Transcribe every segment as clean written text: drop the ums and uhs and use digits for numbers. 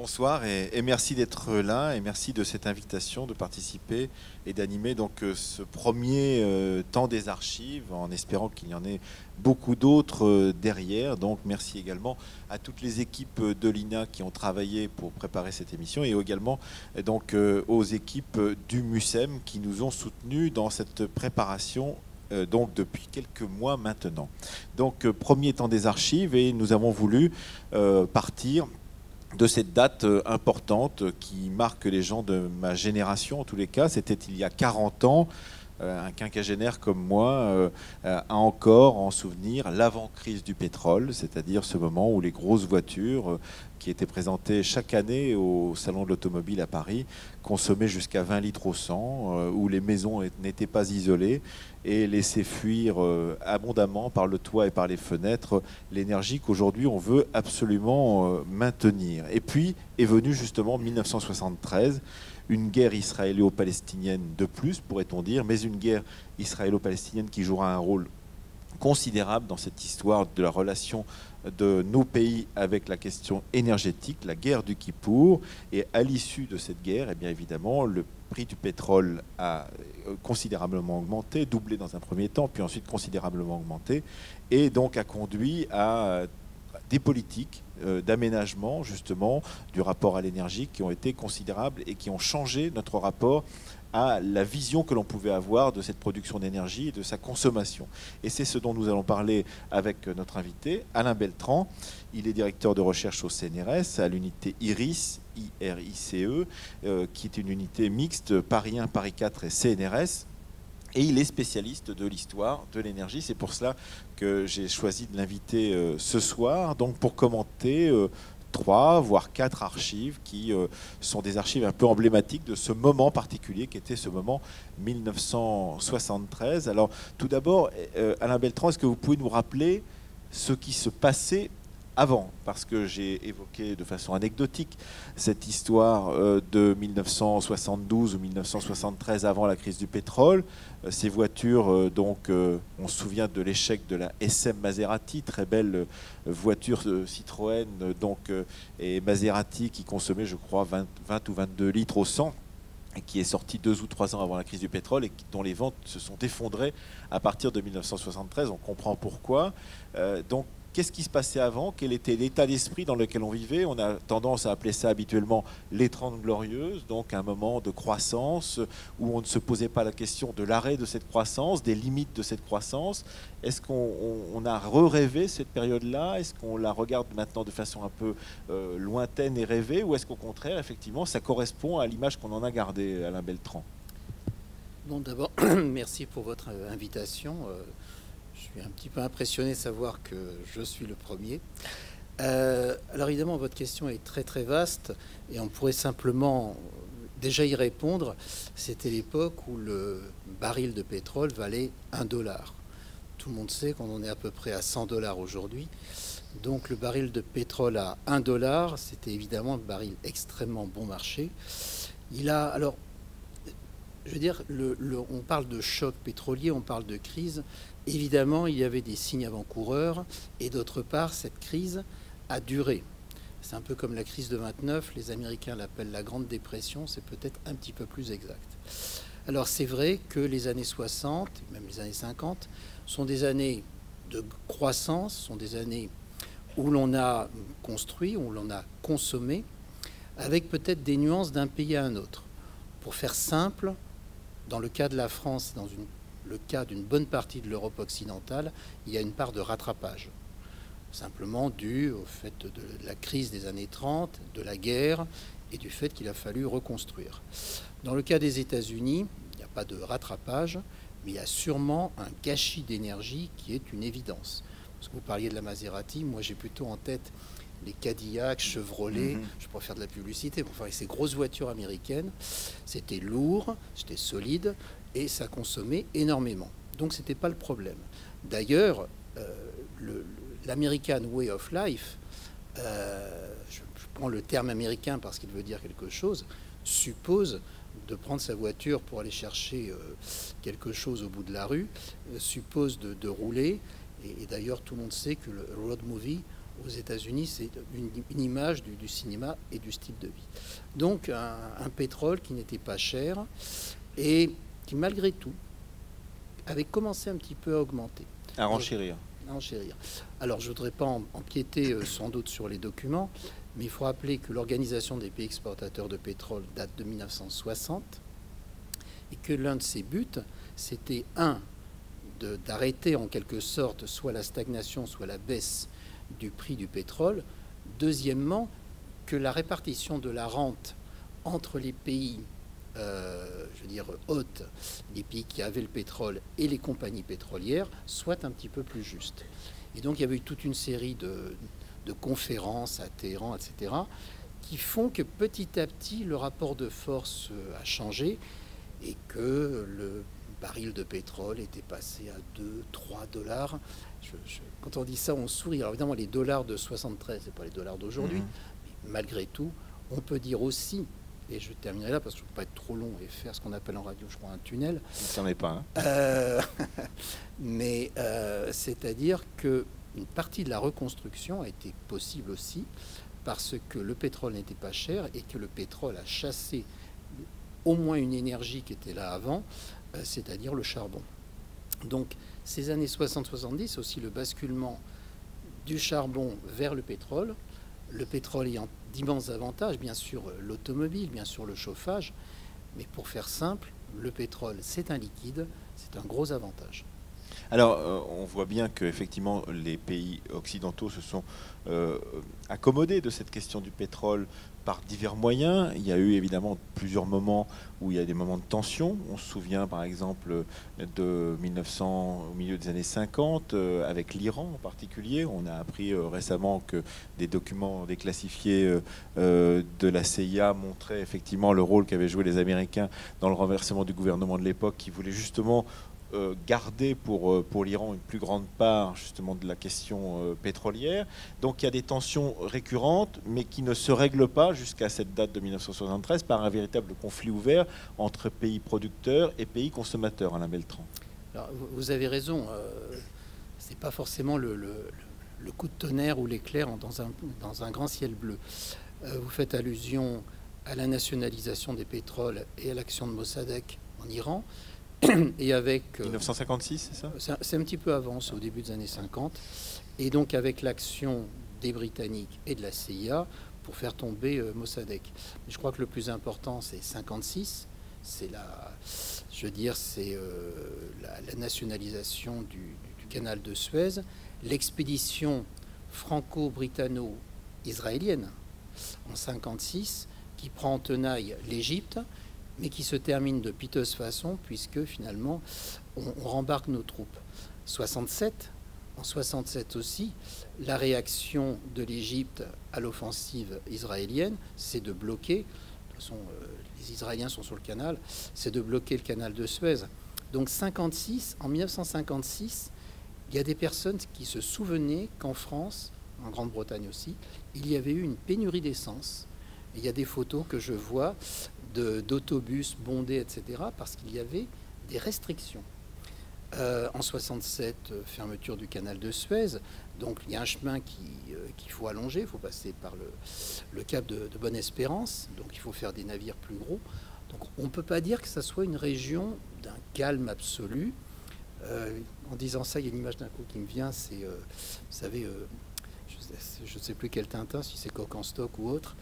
Bonsoir et merci d'être là et merci de cette invitation de participer et d'animer donc ce premier temps des archives en espérant qu'il y en ait beaucoup d'autres derrière. Donc merci également à toutes les équipes de l'INA qui ont travaillé pour préparer cette émission et également donc aux équipes du MUSEM qui nous ont soutenus dans cette préparation donc depuis quelques mois maintenant. Donc premier temps des archives et nous avons voulu partir de cette date importante qui marque les gens de ma génération, en tous les cas. C'était il y a 40 ans. Un quinquagénaire comme moi a encore en souvenir l'avant-crise du pétrole, c'est-à-dire ce moment où les grosses voitures qui étaient présentées chaque année au Salon de l'Automobile à Paris consommaient jusqu'à 20 litres au 100, où les maisons n'étaient pas isolées et laissaient fuir abondamment par le toit et par les fenêtres l'énergie qu'aujourd'hui on veut absolument maintenir. Et puis est venu justement 1973, une guerre israélo-palestinienne de plus, pourrait-on dire, mais une guerre israélo-palestinienne qui jouera un rôle considérable dans cette histoire de la relation de nos pays avec la question énergétique, la guerre du Kippour. Et à l'issue de cette guerre, eh bien évidemment, le prix du pétrole a considérablement augmenté, doublé dans un premier temps, puis ensuite considérablement augmenté, et donc a conduit à des politiques d'aménagement justement du rapport à l'énergie qui ont été considérables et qui ont changé notre rapport à la vision que l'on pouvait avoir de cette production d'énergie et de sa consommation. Et c'est ce dont nous allons parler avec notre invité, Alain Beltran. Il est directeur de recherche au CNRS, à l'unité IRICE, IRICE, qui est une unité mixte Paris 1, Paris 4 et CNRS. Et il est spécialiste de l'histoire de l'énergie. C'est pour cela que j'ai choisi de l'inviter ce soir, donc pour commenter 3, voire 4 archives qui sont des archives un peu emblématiques de ce moment particulier qui était ce moment 1973. Alors tout d'abord, Alain Beltran, est-ce que vous pouvez nous rappeler ce qui se passait avant, parce que j'ai évoqué de façon anecdotique cette histoire de 1972 ou 1973 avant la crise du pétrole. Ces voitures, donc, on se souvient de l'échec de la SM Maserati, très belle voiture Citroën donc, et Maserati qui consommait, je crois, 20 ou 22 litres au 100 et qui est sorti 2 ou 3 ans avant la crise du pétrole et dont les ventes se sont effondrées à partir de 1973. On comprend pourquoi. Donc, qu'est-ce qui se passait avant? Quel était l'état d'esprit dans lequel on vivait? On a tendance à appeler ça habituellement les 30 glorieuses, donc un moment de croissance où on ne se posait pas la question de l'arrêt de cette croissance, des limites de cette croissance. Est-ce qu'on a rêvé cette période-là? Est-ce qu'on la regarde maintenant de façon un peu lointaine et rêvée? Ou est-ce qu'au contraire, effectivement, ça correspond à l'image qu'on en a gardée, Alain Beltran? Bon, d'abord, merci pour votre invitation. Je suis un petit peu impressionné de savoir que je suis le premier. Alors évidemment, votre question est très très vaste et on pourrait simplement déjà y répondre. C'était l'époque où le baril de pétrole valait $1. Tout le monde sait qu'on en est à peu près à $100 aujourd'hui. Donc le baril de pétrole à $1, c'était évidemment un baril extrêmement bon marché. Alors, je veux dire, on parle de choc pétrolier, on parle de crise. Évidemment, il y avait des signes avant-coureurs. Et d'autre part, cette crise a duré. C'est un peu comme la crise de 29. Les Américains l'appellent la Grande Dépression. C'est peut-être un petit peu plus exact. Alors, c'est vrai que les années 60, même les années 50, sont des années de croissance, sont des années où l'on a construit, où l'on a consommé, avec peut-être des nuances d'un pays à un autre. Pour faire simple, dans le cas de la France, dans le cas d'une bonne partie de l'Europe occidentale, il y a une part de rattrapage, simplement dû au fait de la crise des années 30, de la guerre et du fait qu'il a fallu reconstruire. Dans le cas des États-Unis, il n'y a pas de rattrapage, mais il y a sûrement un gâchis d'énergie qui est une évidence. Parce que vous parliez de la Maserati, moi j'ai plutôt en tête les Cadillac, Chevrolet, je pourrais faire de la publicité, mais enfin, ces grosses voitures américaines, c'était lourd, c'était solide, et ça consommait énormément. Donc, ce n'était pas le problème. D'ailleurs, l'American Way of Life, je prends le terme américain parce qu'il veut dire quelque chose, suppose de prendre sa voiture pour aller chercher quelque chose au bout de la rue, suppose de rouler, et d'ailleurs, tout le monde sait que le road movie aux États-Unis, c'est une image du cinéma et du style de vie. Donc un pétrole qui n'était pas cher et qui malgré tout avait commencé un petit peu à augmenter. À renchérir. Alors je ne voudrais pas empiéter sans doute sur les documents, mais il faut rappeler que l'Organisation des pays exportateurs de pétrole date de 1960 et que l'un de ses buts, c'était d'arrêter en quelque sorte soit la stagnation, soit la baisse du prix du pétrole. Deuxièmement, que la répartition de la rente entre les pays, hôtes, les pays qui avaient le pétrole et les compagnies pétrolières, soit un petit peu plus juste. Et donc il y avait eu toute une série de conférences à Téhéran, etc., qui font que petit à petit le rapport de force a changé et que le baril de pétrole était passé à 2-3 dollars. Quand on dit ça, on sourit. Alors évidemment, les dollars de 73, ce n'est pas les dollars d'aujourd'hui. Mais malgré tout, on peut dire aussi, et je terminerai là parce que je ne veux pas être trop long et faire ce qu'on appelle en radio, je crois, un tunnel. Ça n'en est pas. Mais c'est-à-dire qu'une partie de la reconstruction a été possible aussi parce que le pétrole n'était pas cher et que le pétrole a chassé au moins une énergie qui était là avant, c'est-à-dire le charbon. Donc ces années 60-70, aussi le basculement du charbon vers le pétrole ayant d'immenses avantages, bien sûr l'automobile, bien sûr le chauffage, mais pour faire simple, le pétrole c'est un liquide, c'est un gros avantage. Alors, on voit bien qu'effectivement, les pays occidentaux se sont accommodés de cette question du pétrole par divers moyens. Il y a eu évidemment plusieurs moments où il y a des moments de tension. On se souvient par exemple de 1900, au milieu des années 50, avec l'Iran en particulier. On a appris récemment que des documents déclassifiés de la CIA montraient effectivement le rôle qu'avaient joué les Américains dans le renversement du gouvernement de l'époque, qui voulait justement garder pour l'Iran une plus grande part justement de la question pétrolière. Donc il y a des tensions récurrentes, mais qui ne se règlent pas jusqu'à cette date de 1973 par un véritable conflit ouvert entre pays producteurs et pays consommateurs, Alain Beltrand. Alors, vous avez raison, c'est pas forcément le coup de tonnerre ou l'éclair dans un grand ciel bleu. Vous faites allusion à la nationalisation des pétroles et à l'action de Mossadegh en Iran. Et avec 1956, c'est ça? C'est un petit peu avant, c'est au début des années 50. Et donc avec l'action des Britanniques et de la CIA pour faire tomber Mossadegh. Je crois que le plus important, c'est 56. C'est la nationalisation du canal de Suez, l'expédition franco-britanno-israélienne en 56 qui prend en tenaille l'Égypte, mais qui se termine de piteuse façon, puisque finalement, on rembarque nos troupes. En 67 aussi, la réaction de l'Égypte à l'offensive israélienne, c'est de bloquer, de toute façon, les Israéliens sont sur le canal, c'est de bloquer le canal de Suez. Donc en 1956, il y a des personnes qui se souvenaient qu'en France, en Grande-Bretagne aussi, il y avait eu une pénurie d'essence. Il y a des photos que je vois d'autobus bondés, etc., parce qu'il y avait des restrictions. En 67, fermeture du canal de Suez. Donc il y a un chemin qu'il faut allonger, il faut passer par le cap de Bonne-Espérance, donc il faut faire des navires plus gros. Donc on ne peut pas dire que ça soit une région d'un calme absolu. En disant ça, il y a une image d'un coup qui me vient, c'est, vous savez, je ne sais plus quel Tintin, si c'est Coq en stock ou autre.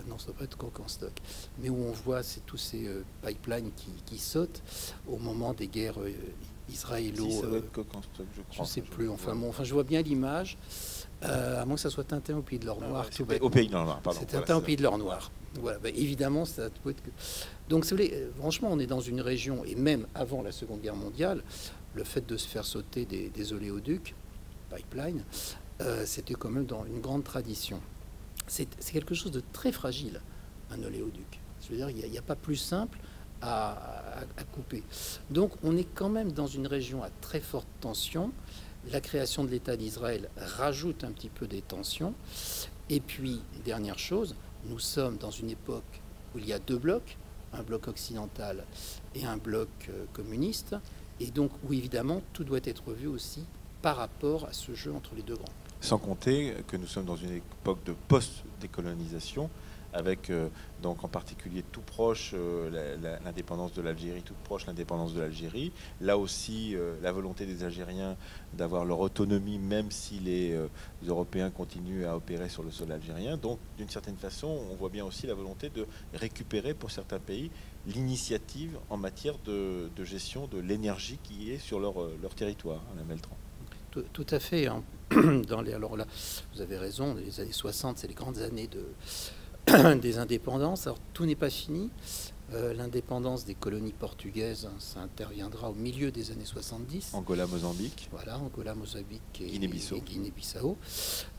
Non, ça doit pas être Coq en stock, mais où on voit tous ces pipelines qui sautent au moment des guerres israélo. Si, ça doit être Coq en stock, je crois. Je ne sais plus. Enfin, je vois bien l'image, à moins que ça soit Tintin au Pays de l'Or Noir. Au Pays de l'Or Noir, pardon. C'est Tintin au Pays de l'Or Noir. Voilà, évidemment, ça peut être que. Donc, si vous voulez, franchement, on est dans une région, et même avant la Seconde Guerre mondiale, le fait de se faire sauter des oléoducs, pipelines, c'était quand même dans une grande tradition. C'est quelque chose de très fragile, un oléoduc. Je veux dire, il n'y a pas plus simple à couper. Donc, on est quand même dans une région à très forte tension. La création de l'État d'Israël rajoute un petit peu des tensions. Et puis, dernière chose, nous sommes dans une époque où il y a deux blocs, un bloc occidental et un bloc communiste, et donc où évidemment tout doit être vu aussi par rapport à ce jeu entre les deux grands. sans compter que nous sommes dans une époque de post-décolonisation, avec donc en particulier tout proche l'indépendance de l'Algérie, toute proche l'indépendance de l'Algérie. Là aussi, la volonté des Algériens d'avoir leur autonomie, même si les Européens continuent à opérer sur le sol algérien. Donc, d'une certaine façon, on voit bien aussi la volonté de récupérer pour certains pays l'initiative en matière de gestion de l'énergie qui est sur leur territoire, Alain Beltran. Tout à fait. Hein. Alors là, vous avez raison, les années 60, c'est les grandes années des indépendances. Alors tout n'est pas fini. L'indépendance des colonies portugaises, ça interviendra au milieu des années 70. Angola, Mozambique. Voilà, Angola, Mozambique et Guinée-Bissau.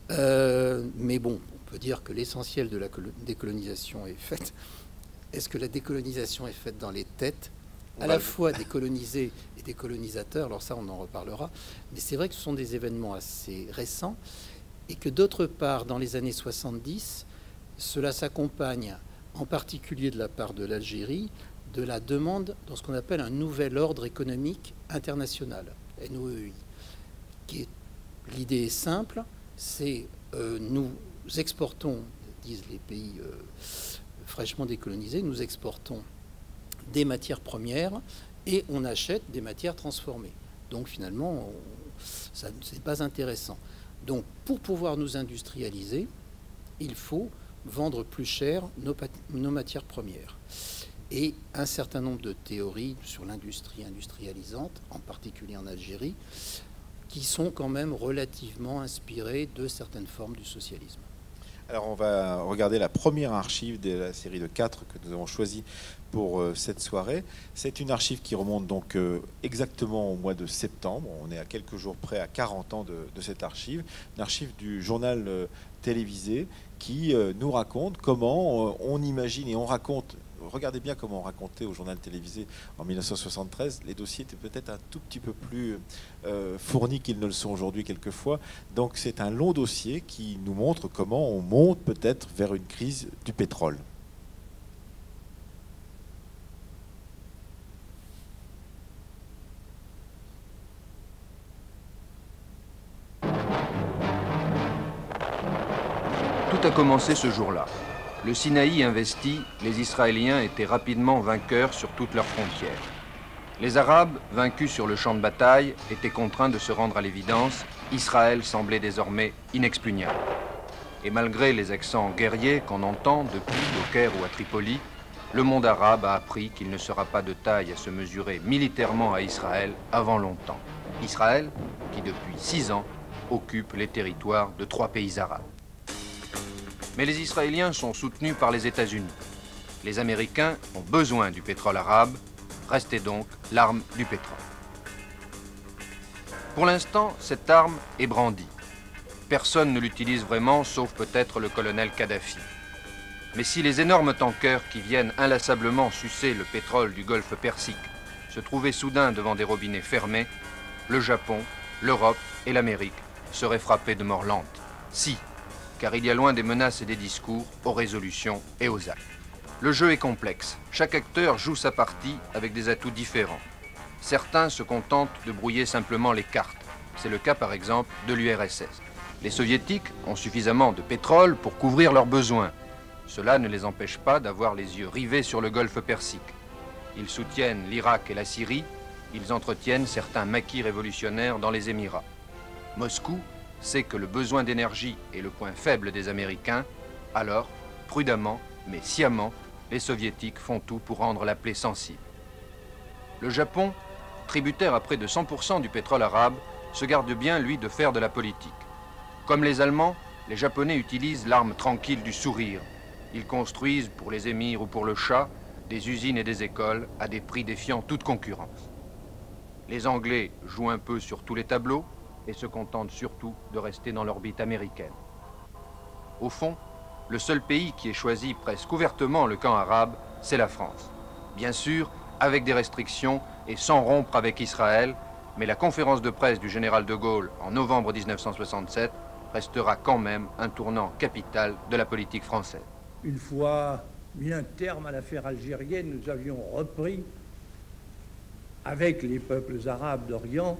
Mais bon, on peut dire que l'essentiel de la décolonisation est faite. Est-ce que la décolonisation est faite dans les têtes à la fois des colonisés et des colonisateurs? Alors ça, on en reparlera. Mais c'est vrai que ce sont des événements assez récents et que d'autre part, dans les années 70, cela s'accompagne, en particulier de la part de l'Algérie, de la demande dans ce qu'on appelle un nouvel ordre économique international, NOEI. L'idée est simple, c'est nous exportons, disent les pays fraîchement décolonisés, nous exportons des matières premières et on achète des matières transformées. Donc finalement, ça c'est pas intéressant. Donc pour pouvoir nous industrialiser, il faut vendre plus cher nos matières premières. Et un certain nombre de théories sur l'industrie industrialisante, en particulier en Algérie, qui sont quand même relativement inspirées de certaines formes du socialisme. Alors on va regarder la première archive de la série de 4 que nous avons choisie pour cette soirée. C'est une archive qui remonte donc exactement au mois de septembre. On est à quelques jours près, à 40 ans de cette archive. Une archive du journal télévisé qui nous raconte comment on imagine et on raconte. Regardez bien comment on racontait au journal télévisé en 1973. Les dossiers étaient peut-être un tout petit peu plus fournis qu'ils ne le sont aujourd'hui quelquefois. Donc c'est un long dossier qui nous montre comment on monte peut-être vers une crise du pétrole. Tout a commencé ce jour-là. Le Sinaï investi, les Israéliens étaient rapidement vainqueurs sur toutes leurs frontières. Les Arabes, vaincus sur le champ de bataille, étaient contraints de se rendre à l'évidence. Israël semblait désormais inexpugnable. Et malgré les accents guerriers qu'on entend depuis au Caire ou à Tripoli, le monde arabe a appris qu'il ne sera pas de taille à se mesurer militairement à Israël avant longtemps. Israël, qui depuis 6 ans occupe les territoires de 3 pays arabes. Mais les Israéliens sont soutenus par les États-Unis. Les Américains ont besoin du pétrole arabe, restait donc l'arme du pétrole. Pour l'instant, cette arme est brandie. Personne ne l'utilise vraiment, sauf peut-être le colonel Kadhafi. Mais si les énormes tankers qui viennent inlassablement sucer le pétrole du golfe Persique se trouvaient soudain devant des robinets fermés, le Japon, l'Europe et l'Amérique seraient frappés de mort lente. Si, car il y a loin des menaces et des discours aux résolutions et aux actes. Le jeu est complexe. Chaque acteur joue sa partie avec des atouts différents. Certains se contentent de brouiller simplement les cartes. C'est le cas par exemple de l'URSS. Les soviétiques ont suffisamment de pétrole pour couvrir leurs besoins. Cela ne les empêche pas d'avoir les yeux rivés sur le golfe Persique. Ils soutiennent l'Irak et la Syrie. Ils entretiennent certains maquis révolutionnaires dans les Émirats. Moscou sait que le besoin d'énergie est le point faible des Américains, alors, prudemment, mais sciemment, les Soviétiques font tout pour rendre la plaie sensible. Le Japon, tributaire à près de 100% du pétrole arabe, se garde bien, lui, de faire de la politique. Comme les Allemands, les Japonais utilisent l'arme tranquille du sourire. Ils construisent, pour les émirs ou pour le Shah, des usines et des écoles à des prix défiant toute concurrence. Les Anglais jouent un peu sur tous les tableaux, et se contentent surtout de rester dans l'orbite américaine. Au fond, le seul pays qui ait choisi presque ouvertement le camp arabe, c'est la France. Bien sûr, avec des restrictions et sans rompre avec Israël, mais la conférence de presse du général de Gaulle en novembre 1967 restera quand même un tournant capital de la politique française. Une fois mis un terme à l'affaire algérienne, nous avions repris, avec les peuples arabes d'Orient,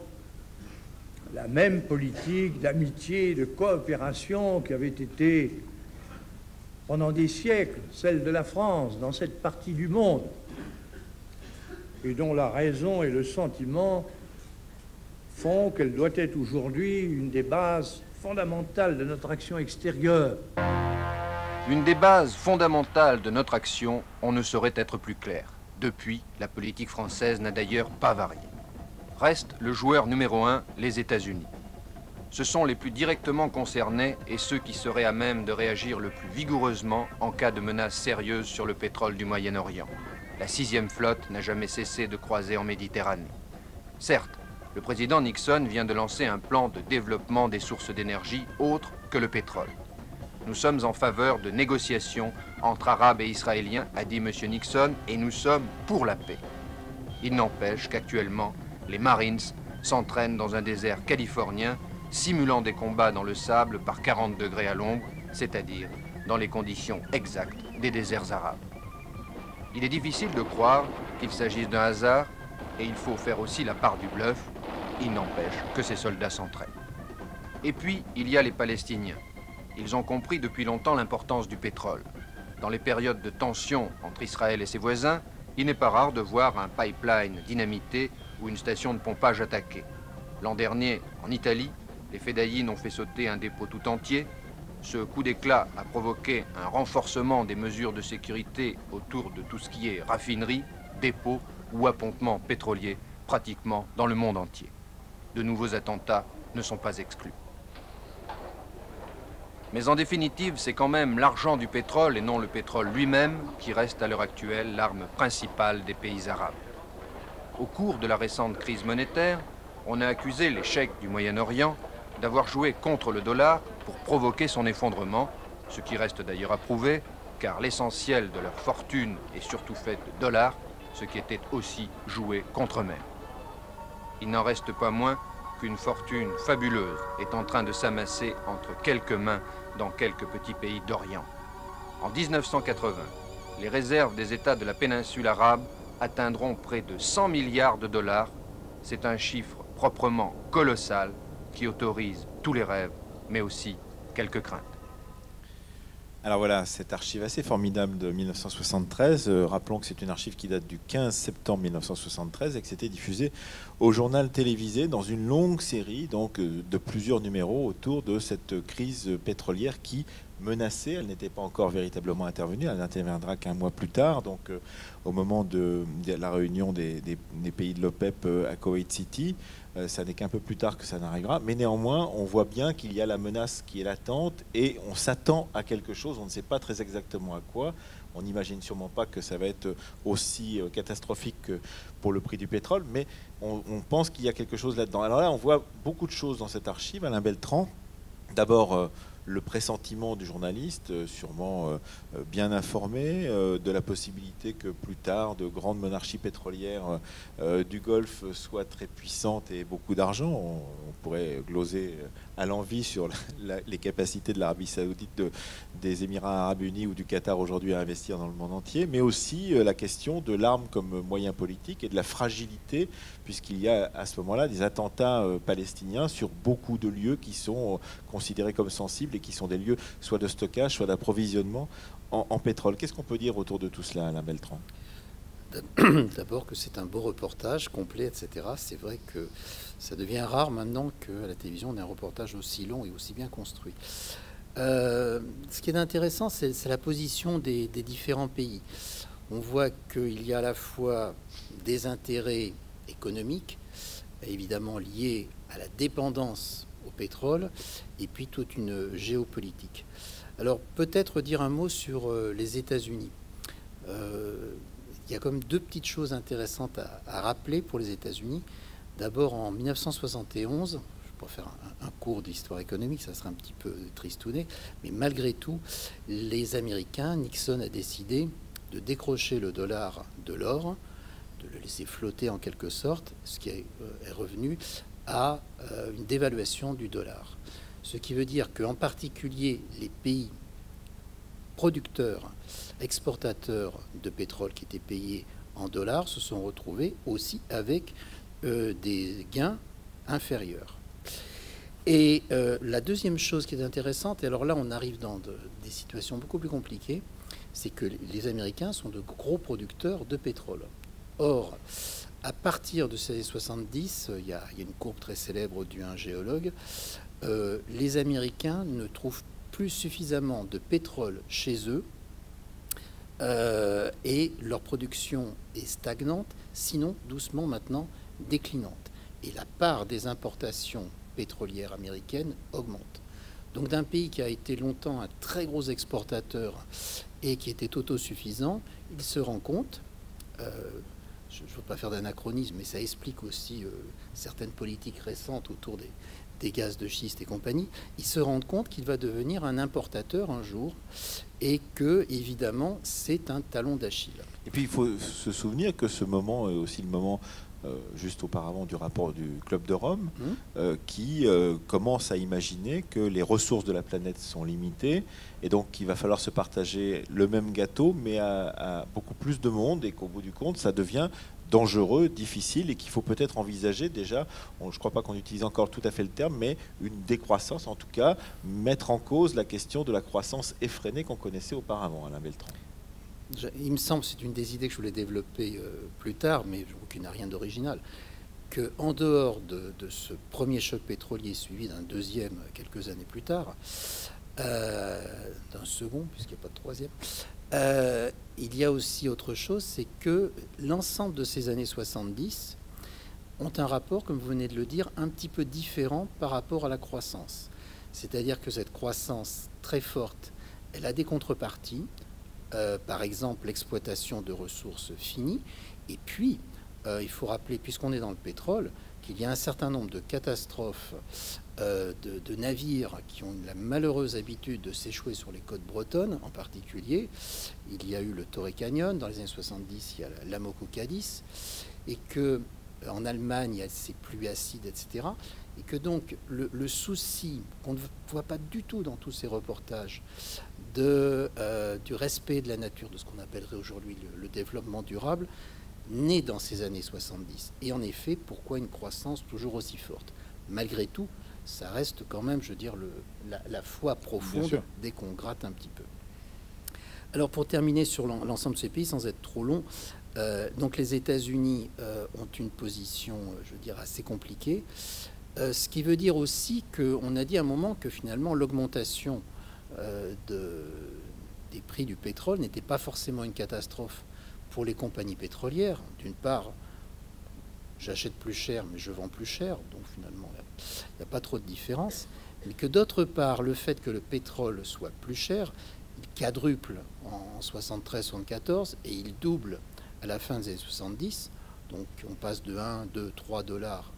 la même politique d'amitié, de coopération qui avait été pendant des siècles celle de la France dans cette partie du monde et dont la raison et le sentiment font qu'elle doit être aujourd'hui une des bases fondamentales de notre action extérieure. Une des bases fondamentales de notre action, on ne saurait être plus clair. Depuis, la politique française n'a d'ailleurs pas varié. Reste le joueur numéro 1, les États-Unis. Ce sont les plus directement concernés et ceux qui seraient à même de réagir le plus vigoureusement en cas de menace sérieuse sur le pétrole du Moyen-Orient. La 6e flotte n'a jamais cessé de croiser en Méditerranée. Certes, le président Nixon vient de lancer un plan de développement des sources d'énergie autres que le pétrole. Nous sommes en faveur de négociations entre Arabes et Israéliens, a dit M. Nixon, et nous sommes pour la paix. Il n'empêche qu'actuellement, les Marines s'entraînent dans un désert californien, simulant des combats dans le sable par 40 degrés à l'ombre, c'est-à-dire dans les conditions exactes des déserts arabes. Il est difficile de croire qu'il s'agisse d'un hasard, et il faut faire aussi la part du bluff. Il n'empêche que ces soldats s'entraînent. Et puis, il y a les Palestiniens. Ils ont compris depuis longtemps l'importance du pétrole. Dans les périodes de tension entre Israël et ses voisins, il n'est pas rare de voir un pipeline dynamité ou une station de pompage attaquée. L'an dernier, en Italie, les Fédayines ont fait sauter un dépôt tout entier. Ce coup d'éclat a provoqué un renforcement des mesures de sécurité autour de tout ce qui est raffinerie, dépôt ou appontement pétrolier, pratiquement dans le monde entier. De nouveaux attentats ne sont pas exclus. Mais en définitive, c'est quand même l'argent du pétrole et non le pétrole lui-même qui reste à l'heure actuelle l'arme principale des pays arabes. Au cours de la récente crise monétaire, on a accusé les cheikhs du Moyen-Orient d'avoir joué contre le dollar pour provoquer son effondrement, ce qui reste d'ailleurs à prouver, car l'essentiel de leur fortune est surtout fait de dollars, ce qui était aussi joué contre eux-mêmes. Il n'en reste pas moins qu'une fortune fabuleuse est en train de s'amasser entre quelques mains dans quelques petits pays d'Orient. En 1980, les réserves des États de la péninsule arabe atteindront près de 100 milliards de dollars. C'est un chiffre proprement colossal qui autorise tous les rêves, mais aussi quelques craintes. Alors voilà, cette archive assez formidable de 1973. Rappelons que c'est une archive qui date du 15 septembre 1973 et que c'était diffusé au journal télévisé dans une longue série donc, de plusieurs numéros autour de cette crise pétrolière qui menaçait. Elle n'était pas encore véritablement intervenue. Elle n'interviendra qu'un mois plus tard, donc au moment de la réunion des pays de l'OPEP à Kuwait City. Ça n'est qu'un peu plus tard que ça n'arrivera. Mais néanmoins, on voit bien qu'il y a la menace qui est latente et on s'attend à quelque chose. On ne sait pas très exactement à quoi. On n'imagine sûrement pas que ça va être aussi catastrophique que pour le prix du pétrole, mais on pense qu'il y a quelque chose là-dedans. Alors là, on voit beaucoup de choses dans cette archive, Alain Beltrand. D'abord, le pressentiment du journaliste, sûrement bien informé, de la possibilité que plus tard de grandes monarchies pétrolières du Golfe soient très puissantes et beaucoup d'argent. On pourrait gloser à l'envi sur les capacités de l'Arabie Saoudite, des Émirats Arabes Unis ou du Qatar aujourd'hui à investir dans le monde entier, mais aussi la question de l'arme comme moyen politique et de la fragilité, puisqu'il y a à ce moment-là des attentats palestiniens sur beaucoup de lieux qui sont considérés comme sensibles et qui sont des lieux soit de stockage, soit d'approvisionnement en pétrole. Qu'est-ce qu'on peut dire autour de tout cela, Alain Beltrand ? D'abord que c'est un beau reportage, complet, etc. C'est vrai que ça devient rare maintenant qu'à la télévision, on ait un reportage aussi long et aussi bien construit. Ce qui est intéressant, c'est la position des différents pays. On voit qu'il y a à la fois des intérêts économiques, évidemment liés à la dépendance au pétrole, et puis toute une géopolitique. Alors peut-être dire un mot sur les États-Unis. Il y a comme deux petites choses intéressantes à rappeler pour les États-Unis. D'abord, en 1971, je pourrais faire un cours d'histoire économique, ça serait un petit peu tristouné, mais malgré tout, les Américains, Nixon a décidé de décrocher le dollar de l'or, de le laisser flotter en quelque sorte, ce qui est revenu à une dévaluation du dollar. Ce qui veut dire qu'en particulier les pays producteurs, exportateurs de pétrole qui étaient payés en dollars se sont retrouvés aussi avec des gains inférieurs. Et la deuxième chose qui est intéressante, et alors là on arrive dans des situations beaucoup plus compliquées, c'est que les Américains sont de gros producteurs de pétrole. Or, à partir de ces années 70, il y a une courbe très célèbre d'un géologue, les Américains ne trouvent plus suffisamment de pétrole chez eux et leur production est stagnante, sinon doucement maintenant déclinante. Et la part des importations pétrolières américaines augmente. Donc d'un pays qui a été longtemps un très gros exportateur et qui était autosuffisant, il se rend compte, je ne veux pas faire d'anachronisme, mais ça explique aussi certaines politiques récentes autour des gaz de schiste et compagnie, il se rend compte qu'il va devenir un importateur un jour et que, évidemment, c'est un talon d'Achille. Et puis il faut se souvenir que ce moment est aussi le moment juste auparavant du rapport du Club de Rome, qui commence à imaginer que les ressources de la planète sont limitées et donc qu'il va falloir se partager le même gâteau mais à beaucoup plus de monde et qu'au bout du compte ça devient dangereux, difficile et qu'il faut peut-être envisager déjà, je ne crois pas qu'on utilise encore tout à fait le terme, mais une décroissance, en tout cas mettre en cause la question de la croissance effrénée qu'on connaissait auparavant, Alain Beltrand. Il me semble, c'est une des idées que je voulais développer plus tard, mais qui n'a rien d'original, qu'en dehors de ce premier choc pétrolier suivi d'un deuxième quelques années plus tard, d'un second, puisqu'il n'y a pas de troisième, il y a aussi autre chose, c'est que l'ensemble de ces années 70 ont un rapport, comme vous venez de le dire, un petit peu différent par rapport à la croissance. C'est-à-dire que cette croissance très forte, elle a des contreparties, par exemple l'exploitation de ressources finies, et puis il faut rappeler, puisqu'on est dans le pétrole, qu'il y a un certain nombre de catastrophes de navires qui ont la malheureuse habitude de s'échouer sur les côtes bretonnes en particulier. Il y a eu le Torrey Canyon, dans les années 70 il y a l'Amoco Cadiz, et que en Allemagne il y a ces pluies acides, etc. Et que donc le souci qu'on ne voit pas du tout dans tous ces reportages du respect de la nature, de ce qu'on appellerait aujourd'hui le développement durable, naît dans ces années 70. Et en effet, pourquoi une croissance toujours aussi forte? Malgré tout, ça reste quand même, je veux dire, la foi profonde dès qu'on gratte un petit peu. Alors pour terminer sur l'ensemble de ces pays, sans être trop long, donc les États-Unis ont une position, je veux dire, assez compliquée. Ce qui veut dire aussi qu'on a dit à un moment que finalement l'augmentation des prix du pétrole n'était pas forcément une catastrophe pour les compagnies pétrolières. D'une part, j'achète plus cher, mais je vends plus cher, donc finalement, il n'y a pas trop de différence. Mais que d'autre part, le fait que le pétrole soit plus cher, il quadruple en 73-74 et il double à la fin des années 70. Donc on passe de 1, 2, 3 dollars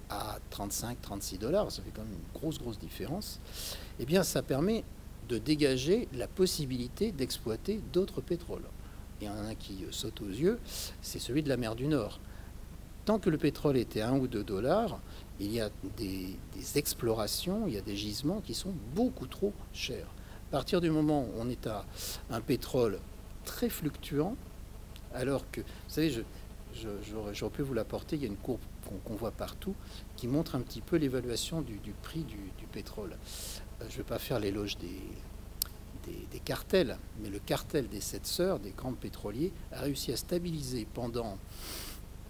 à 35, 36 dollars, ça fait quand même une grosse différence. Eh bien, ça permet de dégager la possibilité d'exploiter d'autres pétroles. Et il y en a un qui saute aux yeux, c'est celui de la mer du Nord. Tant que le pétrole était 1 ou 2 dollars, il y a des explorations, il y a des gisements qui sont beaucoup trop chers. À partir du moment où on est à un pétrole très fluctuant, alors que, vous savez, j'aurais pu vous l'apporter, il y a une courbe qu'on voit partout qui montre un petit peu l'évaluation du prix du pétrole. Je ne vais pas faire l'éloge des cartels, mais le cartel des 7 sœurs, des grands pétroliers, a réussi à stabiliser pendant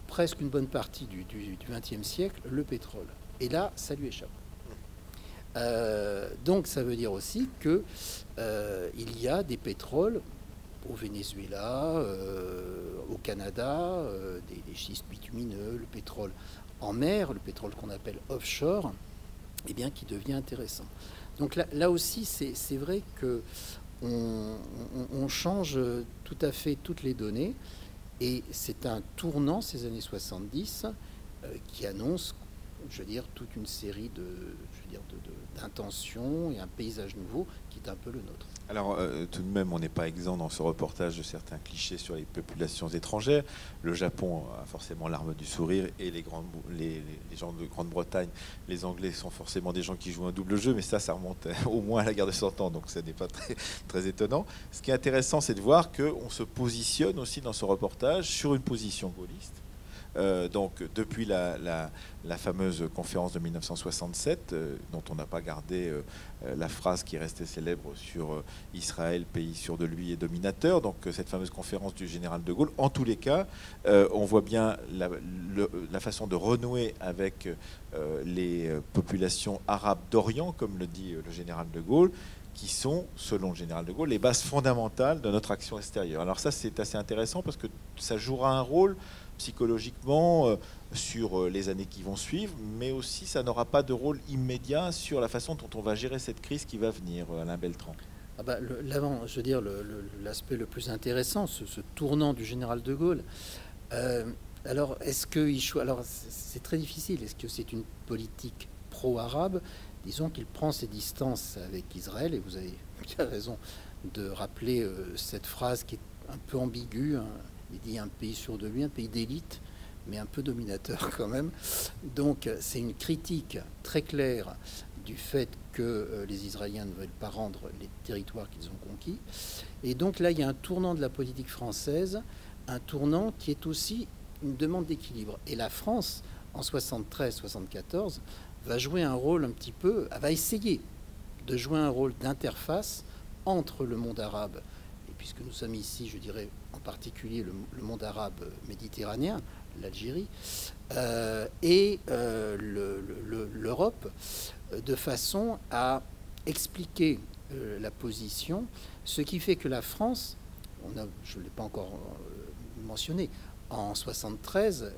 presque une bonne partie du XXe siècle le pétrole. Et là, ça lui échappe. Donc ça veut dire aussi que il y a des pétroles au Venezuela, au Canada, des schistes bitumineux, le pétrole en mer, le pétrole qu'on appelle offshore, eh bien, qui devient intéressant. Donc là aussi, c'est vrai que on change tout à fait toutes les données, et c'est un tournant, ces années 70, qui annonce, je veux dire, toute une série d'intentions et un paysage nouveau qui est un peu le nôtre. Alors, tout de même, on n'est pas exempt dans ce reportage de certains clichés sur les populations étrangères. Le Japon a forcément l'arme du sourire, et les gens de Grande-Bretagne, les Anglais sont forcément des gens qui jouent un double jeu, mais ça remonte au moins à la guerre de 100 ans, donc ça n'est pas très étonnant. Ce qui est intéressant, c'est de voir qu'on se positionne aussi dans ce reportage sur une position gaulliste, Donc depuis la fameuse conférence de 1967, dont on n'a pas gardé la phrase qui restait célèbre sur Israël, pays sûr de lui et dominateur, donc cette fameuse conférence du général de Gaulle. En tous les cas, on voit bien la façon de renouer avec les populations arabes d'Orient, comme le dit le général de Gaulle, qui sont, selon le général de Gaulle, les bases fondamentales de notre action extérieure. Alors ça, c'est assez intéressant parce que ça jouera un rôle psychologiquement sur les années qui vont suivre, mais aussi ça n'aura pas de rôle immédiat sur la façon dont on va gérer cette crise qui va venir, Alain Beltran. Ah bah, je veux dire, l'aspect le plus intéressant, ce tournant du général de Gaulle. Alors, est-ce que alors c'est très difficile. Est-ce que c'est une politique pro-arabe? Disons qu'il prend ses distances avec Israël, et vous avez bien raison de rappeler cette phrase qui est un peu ambiguë. Hein. Il dit un pays sûr de lui, un pays d'élite, mais un peu dominateur quand même. Donc c'est une critique très claire du fait que les Israéliens ne veulent pas rendre les territoires qu'ils ont conquis. Et donc là, il y a un tournant de la politique française, un tournant qui est aussi une demande d'équilibre. Et la France, en 73-74, va jouer un rôle un petit peu, va essayer de jouer un rôle d'interface entre le monde arabe, et puisque nous sommes ici, je dirais en particulier le monde arabe méditerranéen, l'Algérie, et l'Europe, de façon à expliquer la position, ce qui fait que la France, je ne l'ai pas encore mentionné, en 73,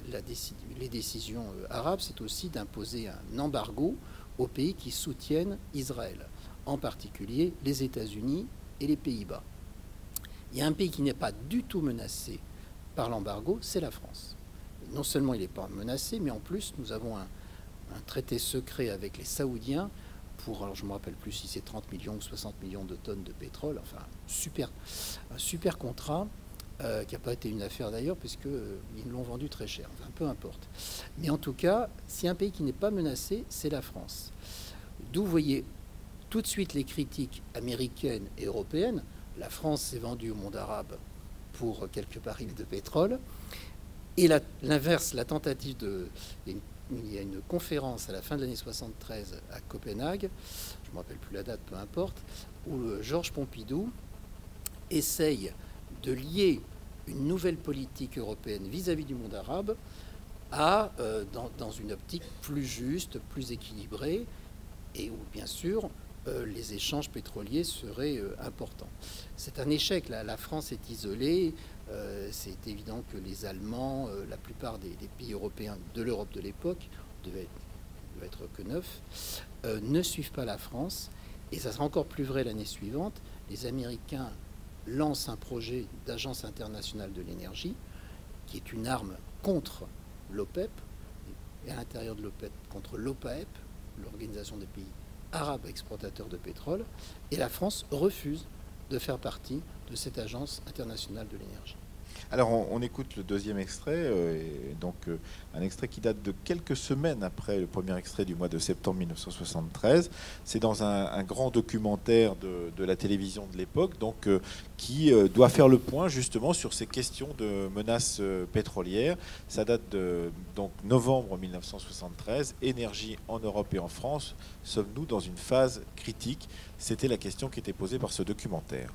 les décisions arabes, c'est aussi d'imposer un embargo aux pays qui soutiennent Israël, en particulier les États-Unis et les Pays-Bas. Il y a un pays qui n'est pas du tout menacé par l'embargo, c'est la France. Non seulement il n'est pas menacé, mais en plus nous avons un traité secret avec les Saoudiens pour, alors je ne me rappelle plus si c'est 30 millions ou 60 millions de tonnes de pétrole, enfin un super contrat. Qui n'a pas été une affaire d'ailleurs, puisqu'ils l'ont vendu très cher. Enfin, peu importe. Mais en tout cas, si un pays qui n'est pas menacé, c'est la France. D'où vous voyez tout de suite les critiques américaines et européennes. La France s'est vendue au monde arabe pour quelques barils de pétrole. Et l'inverse, la tentative de... Il y a une conférence à la fin de l'année 73 à Copenhague, je ne me rappelle plus la date, peu importe, où Georges Pompidou essaye de lier une nouvelle politique européenne vis-à-vis du monde arabe dans une optique plus juste, plus équilibrée, et où, bien sûr, les échanges pétroliers seraient importants. C'est un échec. La France est isolée. C'est évident que les Allemands, la plupart des pays européens de l'Europe de l'époque, devait être que 9, ne suivent pas la France. Et ça sera encore plus vrai l'année suivante. Les Américains lance un projet d'agence internationale de l'énergie qui est une arme contre l'OPEP et à l'intérieur de l'OPEP contre l'OPAEP, l'organisation des pays arabes exportateurs de pétrole, et la France refuse de faire partie de cette agence internationale de l'énergie. Alors on écoute le deuxième extrait, un extrait qui date de quelques semaines après le premier extrait du mois de septembre 1973. C'est dans un grand documentaire de la télévision de l'époque, qui doit faire le point justement sur ces questions de menaces pétrolières. Ça date de novembre 1973. Énergie en Europe et en France. Sommes-nous dans une phase critique? C'était la question qui était posée par ce documentaire.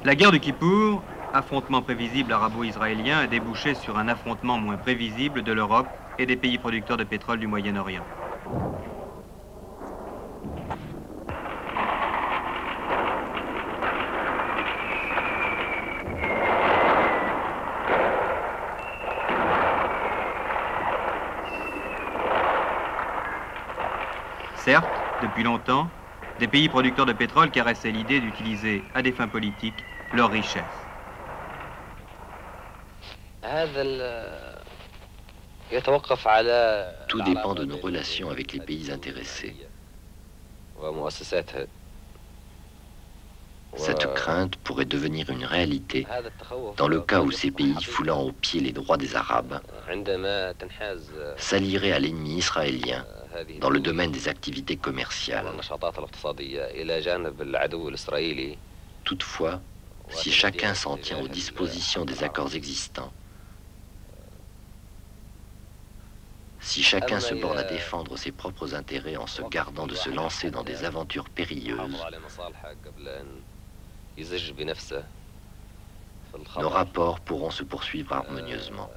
La guerre de Kippour, affrontement prévisible arabo-israélien, a débouché sur un affrontement moins prévisible de l'Europe et des pays producteurs de pétrole du Moyen-Orient. Certes, depuis longtemps, des pays producteurs de pétrole caressaient l'idée d'utiliser à des fins politiques leurs richesses. Tout dépend de nos relations avec les pays intéressés. Cette crainte pourrait devenir une réalité dans le cas où ces pays, foulant aux pieds les droits des Arabes, s'allieraient à l'ennemi israélien dans le domaine des activités commerciales. Toutefois, si chacun s'en tient aux dispositions des accords existants, si chacun se borne à défendre ses propres intérêts en se gardant de se lancer dans des aventures périlleuses, nos rapports pourront se poursuivre harmonieusement.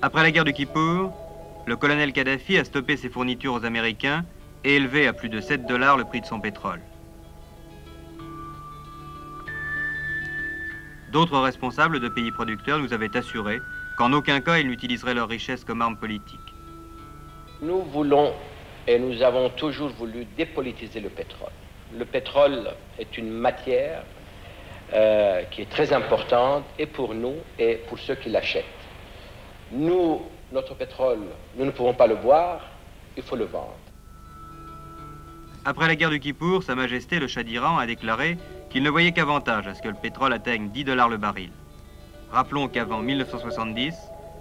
Après la guerre du Kippour, le colonel Kadhafi a stoppé ses fournitures aux Américains et élevé à plus de 7 $ le prix de son pétrole. D'autres responsables de pays producteurs nous avaient assuré qu'en aucun cas ils n'utiliseraient leur richesse comme arme politique. Nous voulons et nous avons toujours voulu dépolitiser le pétrole. Le pétrole est une matière qui est très importante et pour nous et pour ceux qui l'achètent. Nous, notre pétrole, nous ne pouvons pas le boire, il faut le vendre. Après la guerre du Kippour, Sa Majesté le Shah d'Iran a déclaré qu'il ne voyait qu'avantage à ce que le pétrole atteigne 10 $ le baril. Rappelons qu'avant 1970,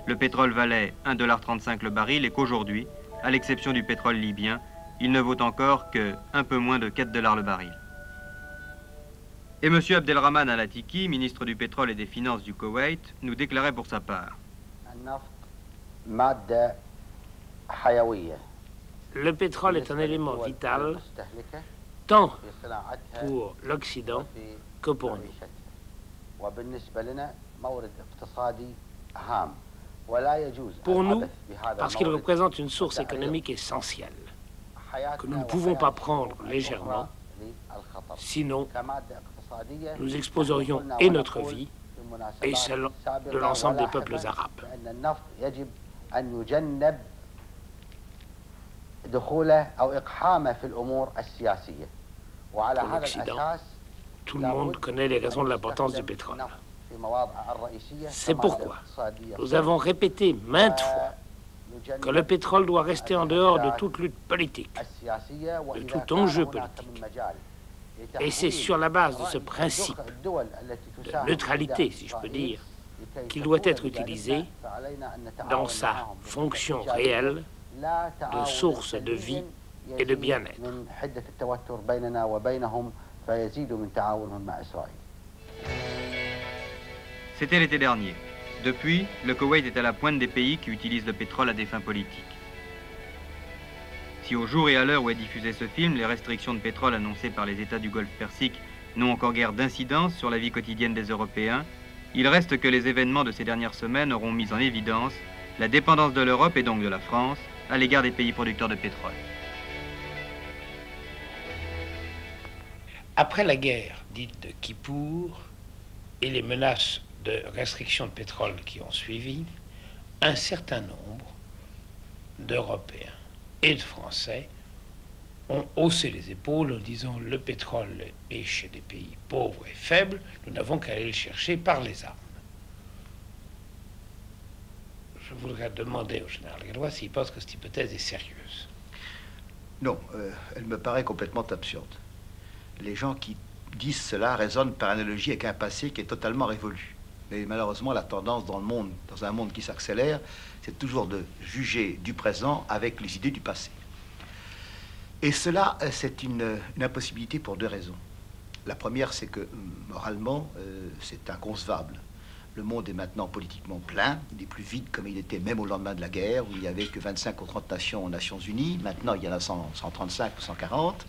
le pétrole valait 1,35 $ le baril et qu'aujourd'hui, à l'exception du pétrole libyen, il ne vaut encore que un peu moins de 4 $ le baril. Et M. Abdelrahman Al-Atiki, ministre du pétrole et des finances du Koweït, nous déclarait pour sa part: le pétrole est un élément vital, tant pour l'Occident que pour nous. Pour nous, parce qu'il représente une source économique essentielle, que nous ne pouvons pas prendre légèrement, sinon nous exposerions et notre vie et celle de l'ensemble des peuples arabes. Pour l'Occident, tout le monde connaît les raisons de l'importance du pétrole. C'est pourquoi nous avons répété maintes fois que le pétrole doit rester en dehors de toute lutte politique, de tout enjeu politique. Et c'est sur la base de ce principe de neutralité, si je peux dire, qu'il doit être utilisé dans sa fonction réelle de source de vie et de bien-être. C'était l'été dernier. Depuis, le Koweït est à la pointe des pays qui utilisent le pétrole à des fins politiques. Si au jour et à l'heure où est diffusé ce film, les restrictions de pétrole annoncées par les États du Golfe Persique n'ont encore guère d'incidence sur la vie quotidienne des Européens, il reste que les événements de ces dernières semaines auront mis en évidence la dépendance de l'Europe et donc de la France à l'égard des pays producteurs de pétrole. Après la guerre dite de Kippour et les menaces de restrictions de pétrole qui ont suivi, un certain nombre d'Européens et de Français ont haussé les épaules en disant le pétrole est chez des pays pauvres et faibles, nous n'avons qu'à aller le chercher par les armes. Je voudrais demander au général Gallois s'il pense que cette hypothèse est sérieuse. Non, elle me paraît complètement absurde. Les gens qui disent cela raisonnent par analogie avec un passé qui est totalement révolu. Mais malheureusement, la tendance dans le monde, dans un monde qui s'accélère, c'est toujours de juger du présent avec les idées du passé. Et cela, c'est une impossibilité pour deux raisons. La première, c'est que moralement, c'est inconcevable. Le monde est maintenant politiquement plein, il est plus vide comme il était même au lendemain de la guerre, où il n'y avait que 25 ou 30 nations aux Nations Unies. Maintenant, il y en a 135 ou 140.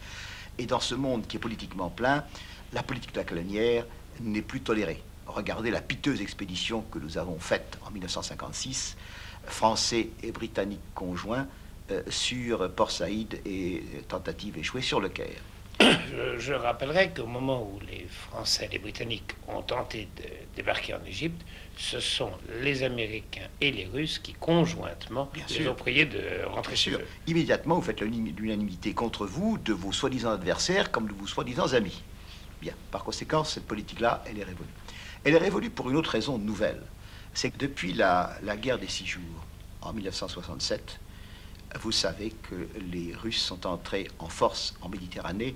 Et dans ce monde qui est politiquement plein, la politique de la colonière n'est plus tolérée. Regardez la piteuse expédition que nous avons faite en 1956, Français et Britanniques conjoints, sur Port Saïd et tentative échouée sur le Caire. Je rappellerai qu'au moment où les Français et les Britanniques ont tenté de débarquer en Égypte, ce sont les Américains et les Russes qui, conjointement, les ont priés de rentrer chez eux. Immédiatement, vous faites l'unanimité contre vous, de vos soi-disant adversaires comme de vos soi-disant amis. Bien, par conséquent, cette politique-là, elle est révolue. Elle est révolue pour une autre raison nouvelle. C'est que depuis la guerre des 6 jours, en 1967, vous savez que les Russes sont entrés en force en Méditerranée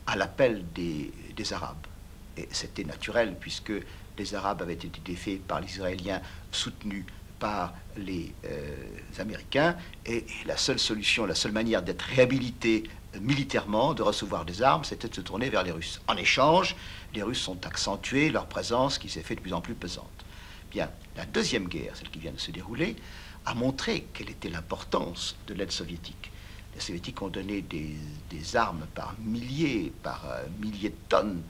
à l'appel des Arabes. Et c'était naturel, puisque les Arabes avaient été défaits par les Israéliens, soutenus par les Américains, et la seule solution, la seule manière d'être réhabilité militairement, de recevoir des armes, c'était de se tourner vers les Russes. En échange, les Russes ont accentué leur présence qui s'est fait de plus en plus pesante. Bien, la deuxième guerre, celle qui vient de se dérouler, a montré quelle était l'importance de l'aide soviétique. Les Soviétiques ont donné des armes par milliers de tonnes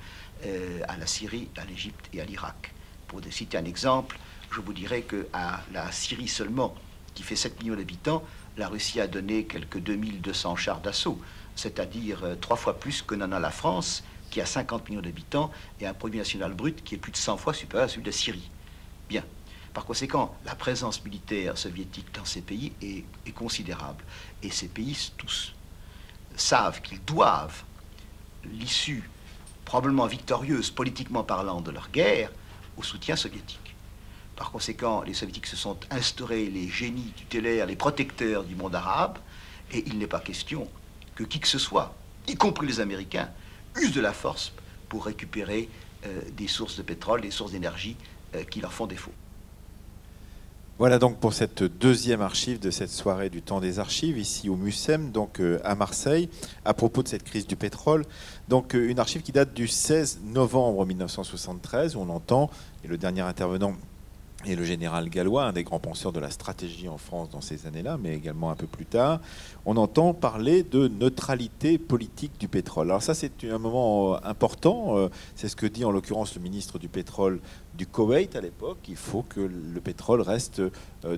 à la Syrie, à l'Égypte et à l'Irak. Pour citer un exemple, je vous dirais qu'à la Syrie seulement, qui fait 7 millions d'habitants, la Russie a donné quelques 2200 chars d'assaut, c'est-à-dire 3 fois plus que n'en a la France, qui a 50 millions d'habitants et un produit national brut qui est plus de 100 fois supérieur à celui de la Syrie. Bien. Par conséquent, la présence militaire soviétique dans ces pays est considérable. Et ces pays, tous, savent qu'ils doivent l'issue, probablement victorieuse, politiquement parlant, de leur guerre, au soutien soviétique. Par conséquent, les soviétiques se sont instaurés les génies tutélaires, les protecteurs du monde arabe, et il n'est pas question que qui que ce soit, y compris les Américains, use de la force pour récupérer des sources de pétrole, des sources d'énergie qui leur font défaut. Voilà donc pour cette deuxième archive de cette soirée du temps des archives, ici au MUSEM, donc à Marseille, à propos de cette crise du pétrole. Donc une archive qui date du 16 novembre 1973, où on entend, et le dernier intervenant est le général Gallois, un des grands penseurs de la stratégie en France dans ces années-là, mais également un peu plus tard, on entend parler de neutralité politique du pétrole. Alors ça, c'est un moment important. C'est ce que dit en l'occurrence le ministre du pétrole du Koweït à l'époque. Il faut que le pétrole reste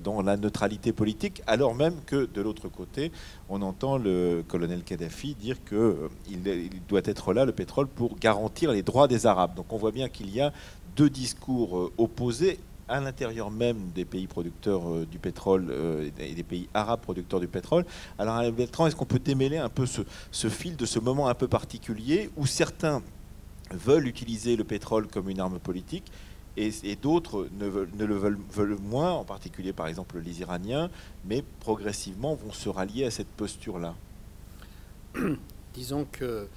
dans la neutralité politique, alors même que de l'autre côté, on entend le colonel Kadhafi dire qu'il doit être là, le pétrole, pour garantir les droits des Arabes. Donc on voit bien qu'il y a deux discours opposés à l'intérieur même des pays producteurs du pétrole et des pays arabes producteurs du pétrole. Alors, Alain Bertrand, est-ce qu'on peut démêler un peu ce fil de ce moment un peu particulier où certains veulent utiliser le pétrole comme une arme politique et d'autres ne le veulent moins, en particulier par exemple les Iraniens, mais progressivement vont se rallier à cette posture-là? Disons que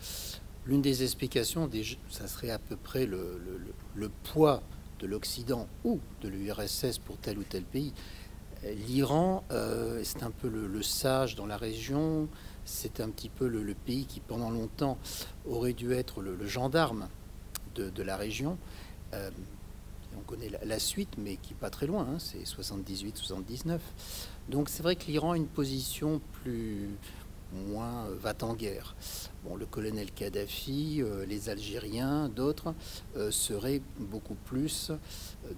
l'une des explications, ça serait à peu près le poids de l'Occident ou de l'URSS pour tel ou tel pays. L'Iran, c'est un peu le sage dans la région, c'est un petit peu le pays qui pendant longtemps aurait dû être le gendarme de la région. On connaît la suite, mais qui n'est pas très loin, hein, c'est 78-79. Donc c'est vrai que l'Iran a une position moins va-t-en-guerre. Bon, le colonel Kadhafi, les Algériens, d'autres seraient beaucoup plus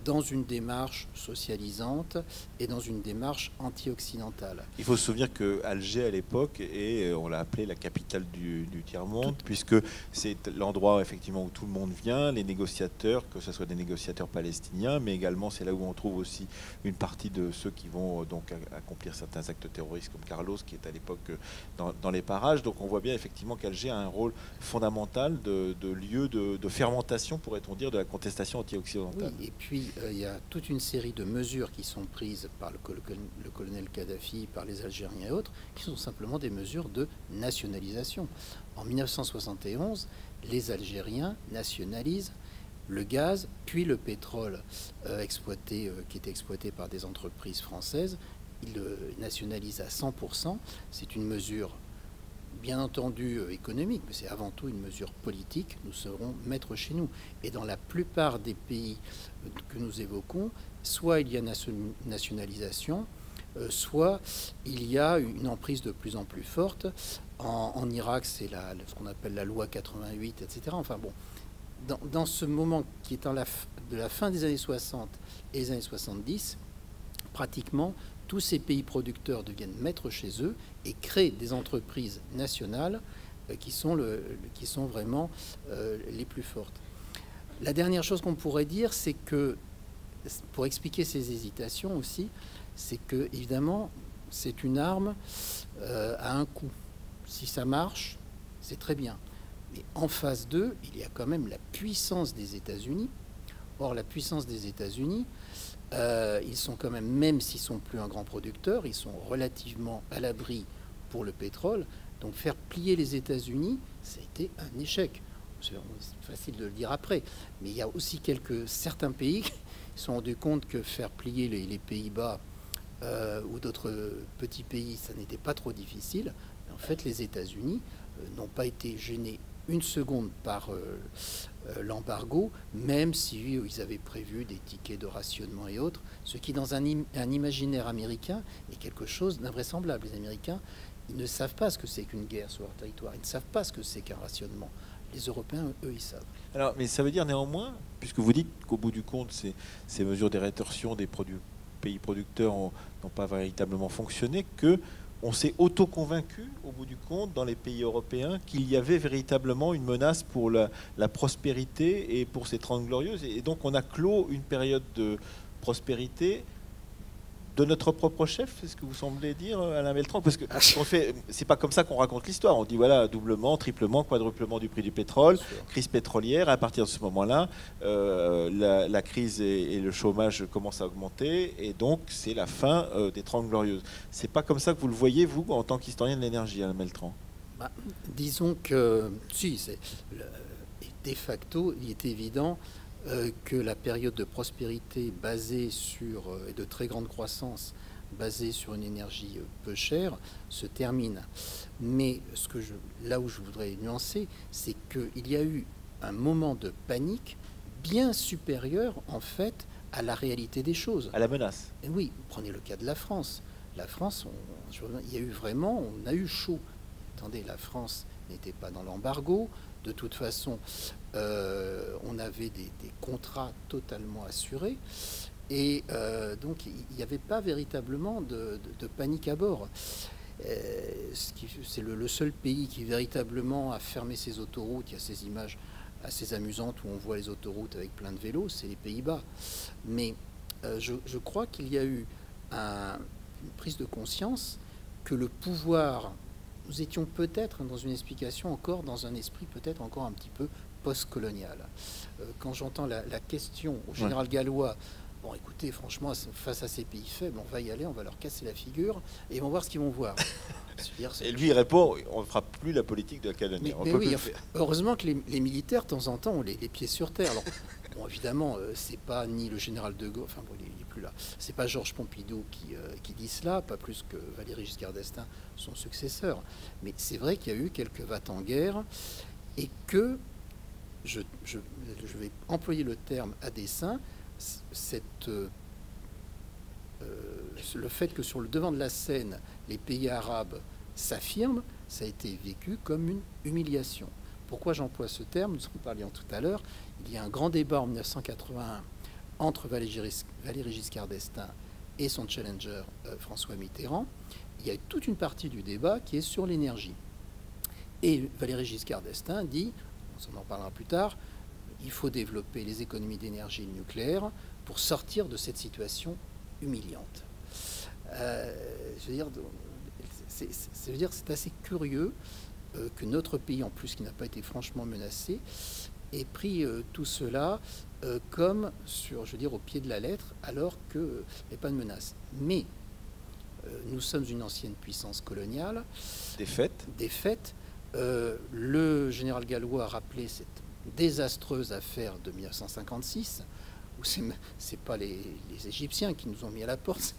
dans une démarche socialisante et dans une démarche anti-occidentale. Il faut se souvenir que Alger à l'époque, et on l'a appelé la capitale du tiers-monde, puisque c'est l'endroit effectivement où tout le monde vient, les négociateurs, que ce soit des négociateurs palestiniens, mais également c'est là où on trouve aussi une partie de ceux qui vont donc accomplir certains actes terroristes comme Carlos, qui est à l'époque dans les parages. Donc on voit bien effectivement qu'Alger a un rôle fondamental de lieu de fermentation, pourrait-on dire, de la contestation anti-occidentale. Oui, et puis il y a toute une série de mesures qui sont prises par le colonel Kadhafi, par les Algériens et autres, qui sont simplement des mesures de nationalisation. En 1971, les Algériens nationalisent le gaz, puis le pétrole qui était exploité par des entreprises françaises. Ils le nationalisent à 100%. C'est une mesure bien entendu économique, mais c'est avant tout une mesure politique. Nous serons maîtres chez nous. Et dans la plupart des pays que nous évoquons, soit il y a nationalisation, soit il y a une emprise de plus en plus forte. En Irak, c'est ce qu'on appelle la loi 88, etc. Enfin bon, dans ce moment qui est de la fin des années 60 et des années 70, pratiquement tous ces pays producteurs deviennent maîtres chez eux et créent des entreprises nationales qui sont vraiment les plus fortes. La dernière chose qu'on pourrait dire, c'est que, pour expliquer ces hésitations aussi, c'est que, évidemment, c'est une arme à un coût. Si ça marche, c'est très bien. Mais en phase 2, il y a quand même la puissance des États-Unis. Or, la puissance des États-Unis, ils sont quand même s'ils sont plus un grand producteur, ils sont relativement à l'abri pour le pétrole. Donc faire plier les États-Unis, ça a été un échec. C'est facile de le dire après, mais il y a aussi certains pays qui se sont rendus compte que faire plier les Pays-Bas ou d'autres petits pays, ça n'était pas trop difficile. En fait, les États-Unis n'ont pas été gênés une seconde par l'embargo, même si ils avaient prévu des tickets de rationnement et autres, ce qui, dans un imaginaire américain, est quelque chose d'invraisemblable. Les Américains, ils ne savent pas ce que c'est qu'une guerre sur leur territoire, ils ne savent pas ce que c'est qu'un rationnement. Les Européens, eux, ils savent. Alors, mais ça veut dire néanmoins, puisque vous dites qu'au bout du compte, ces mesures de rétorsion des pays producteurs n'ont pas véritablement fonctionné, qu'on s'est auto-convaincu, au bout du compte, dans les pays européens, qu'il y avait véritablement une menace pour la prospérité et pour ces 30 glorieuses. Et donc, on a clos une période de prospérité de notre propre chef, c'est ce que vous semblez dire, Alain Beltrand, parce que c'est pas comme ça qu'on raconte l'histoire. On dit voilà, doublement, triplement, quadruplement du prix du pétrole, crise pétrolière. À partir de ce moment-là, la crise et le chômage commencent à augmenter, et donc c'est la fin des 30 glorieuses. C'est pas comme ça que vous le voyez, vous, en tant qu'historien de l'énergie, Alain Beltrand? Disons que si, de facto, il est évident que la période de prospérité basée sur, et de très grande croissance basée sur une énergie peu chère se termine. Mais là où je voudrais nuancer, c'est qu'il y a eu un moment de panique bien supérieur en fait à la réalité des choses. À la menace. Et oui, prenez le cas de la France. La France, il y a eu vraiment, on a eu chaud. Attendez, la France n'était pas dans l'embargo. De toute façon, on avait des contrats totalement assurés. Et donc, il n'y avait pas véritablement de panique à bord. C'est le seul pays qui véritablement a fermé ses autoroutes. Il y a ces images assez amusantes où on voit les autoroutes avec plein de vélos, c'est les Pays-Bas. Mais je crois qu'il y a eu une prise de conscience que le pouvoir... Nous étions peut-être dans une explication encore dans un esprit peut-être encore un petit peu post-colonial. Quand j'entends la question au général gallois, bon écoutez, franchement, face à ces pays faibles, on va y aller, on va leur casser la figure et ils vont voir ce qu'ils vont voir. Et lui il répond, on ne fera plus la politique de la Calédonie. Mais oui, heureusement que les militaires, de temps en temps, ont les pieds sur terre. Alors, bon, évidemment, c'est pas ni le général de Gaulle, enfin bon, il n'est plus là, c'est pas Georges Pompidou qui dit cela, pas plus que Valéry Giscard d'Estaing, son successeur. Mais c'est vrai qu'il y a eu quelques vates en guerre et que, je vais employer le terme à dessein, le fait que sur le devant de la scène, les pays arabes s'affirment, ça a été vécu comme une humiliation. Pourquoi j'emploie ce terme? Nous en parlions tout à l'heure. Il y a un grand débat en 1981 entre Valéry Giscard d'Estaing et son challenger François Mitterrand. Il y a toute une partie du débat qui est sur l'énergie. Et Valéry Giscard d'Estaing dit, on en parlera plus tard, il faut développer les économies d'énergie nucléaire pour sortir de cette situation humiliante. Je veux dire, c'est assez curieux que notre pays, en plus qui n'a pas été franchement menacé, ait pris tout cela comme au pied de la lettre, alors qu'il n'y a pas de menace. Mais nous sommes une ancienne puissance coloniale. Défaite. Le général Gallois a rappelé cette désastreuse affaire de 1956, où c'est pas les Égyptiens qui nous ont mis à la porte,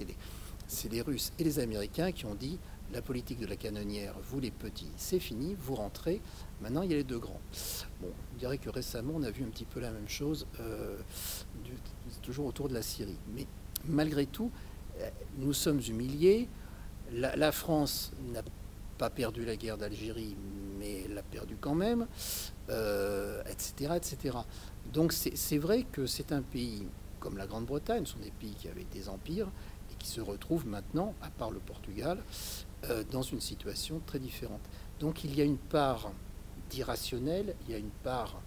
c'est les Russes et les Américains qui ont dit la politique de la canonnière, vous les petits, c'est fini, vous rentrez, maintenant il y a les deux grands. Bon, on dirait que récemment on a vu un petit peu la même chose, toujours autour de la Syrie. Mais malgré tout, nous sommes humiliés. La France n'a pas perdu la guerre d'Algérie, mais l'a perdu quand même, etc., etc. Donc c'est vrai que c'est un pays comme la Grande-Bretagne, ce sont des pays qui avaient des empires et qui se retrouvent maintenant, à part le Portugal, dans une situation très différente. Donc il y a une part d'irrationnel, il y a une part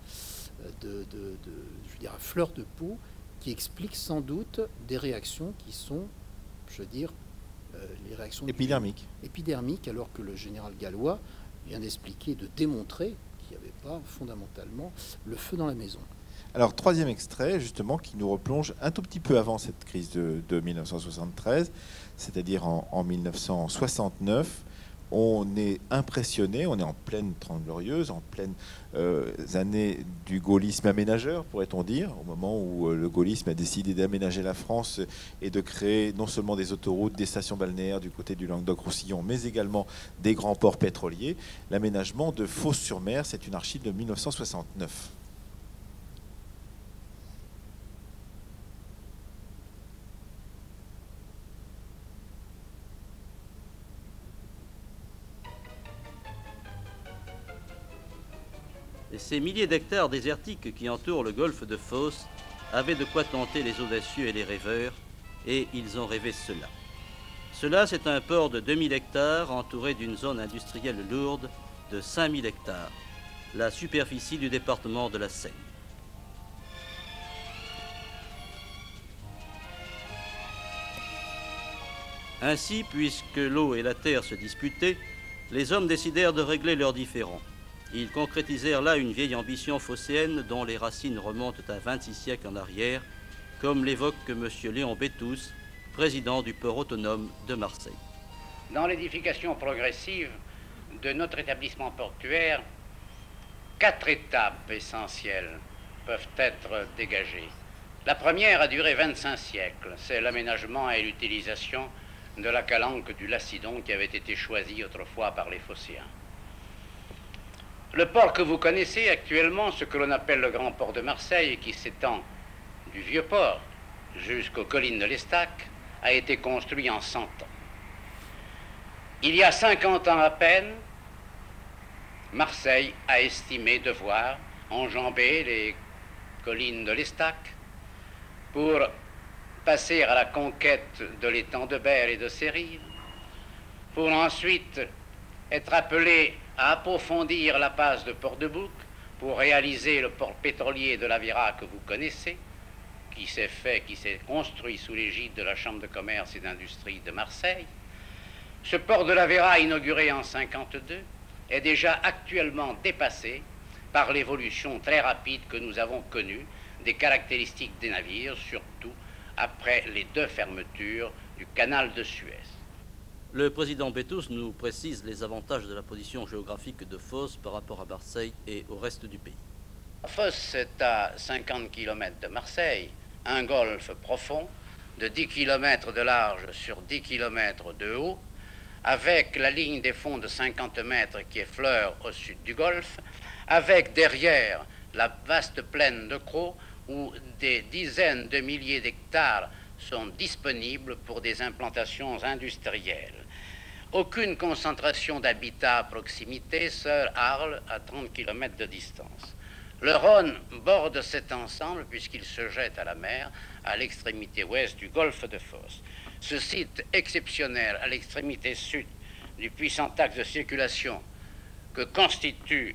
je veux dire, à fleur de peau, qui explique sans doute des réactions qui sont, je veux dire, les réactions épidermiques, alors que le général Gallois vient d'expliquer, de démontrer qu'il n'y avait pas fondamentalement le feu dans la maison. Alors, troisième extrait, justement, qui nous replonge un tout petit peu avant cette crise de 1973, c'est-à-dire en 1969, on est impressionné, on est en pleine Trente Glorieuses, en pleine années du gaullisme aménageur, pourrait-on dire, au moment où le gaullisme a décidé d'aménager la France et de créer non seulement des autoroutes, des stations balnéaires du côté du Languedoc-Roussillon, mais également des grands ports pétroliers. L'aménagement de Fos-sur-Mer, c'est une archive de 1969. Ces milliers d'hectares désertiques qui entourent le golfe de Fos avaient de quoi tenter les audacieux et les rêveurs, et ils ont rêvé cela. Cela, c'est un port de 2000 hectares entouré d'une zone industrielle lourde de 5000 hectares, la superficie du département de la Seine. Ainsi, puisque l'eau et la terre se disputaient, les hommes décidèrent de régler leurs différends. Ils concrétisèrent là une vieille ambition phocéenne dont les racines remontent à 26 siècles en arrière, comme l'évoque M. Léon Bétous, président du port autonome de Marseille. Dans l'édification progressive de notre établissement portuaire, 4 étapes essentielles peuvent être dégagées. La première a duré 25 siècles, c'est l'aménagement et l'utilisation de la calanque du Lacidon qui avait été choisie autrefois par les phocéens. Le port que vous connaissez actuellement, ce que l'on appelle le Grand Port de Marseille, et qui s'étend du vieux port jusqu'aux collines de l'Estac, a été construit en 100 ans. Il y a 50 ans à peine, Marseille a estimé devoir enjamber les collines de l'Estac pour passer à la conquête de l'étang de Berre et de ses rives, pour ensuite être appelé à approfondir la passe de Port-de-Bouc pour réaliser le port pétrolier de la Vira que vous connaissez, qui s'est construit sous l'égide de la Chambre de commerce et d'industrie de Marseille. Ce port de la Vira, inauguré en 1952, est déjà actuellement dépassé par l'évolution très rapide que nous avons connue des caractéristiques des navires, surtout après les 2 fermetures du canal de Suez. Le président Bétous nous précise les avantages de la position géographique de Fos par rapport à Marseille et au reste du pays. Fos est à 50 km de Marseille, un golfe profond de 10 km de large sur 10 km de haut, avec la ligne des fonds de 50 mètres qui effleure au sud du golfe, avec derrière la vaste plaine de Crau où des dizaines de milliers d'hectares sont disponibles pour des implantations industrielles. Aucune concentration d'habitat à proximité, seul Arles à 30 km de distance. Le Rhône borde cet ensemble puisqu'il se jette à la mer à l'extrémité ouest du golfe de Fos. Ce site exceptionnel à l'extrémité sud du puissant axe de circulation que constitue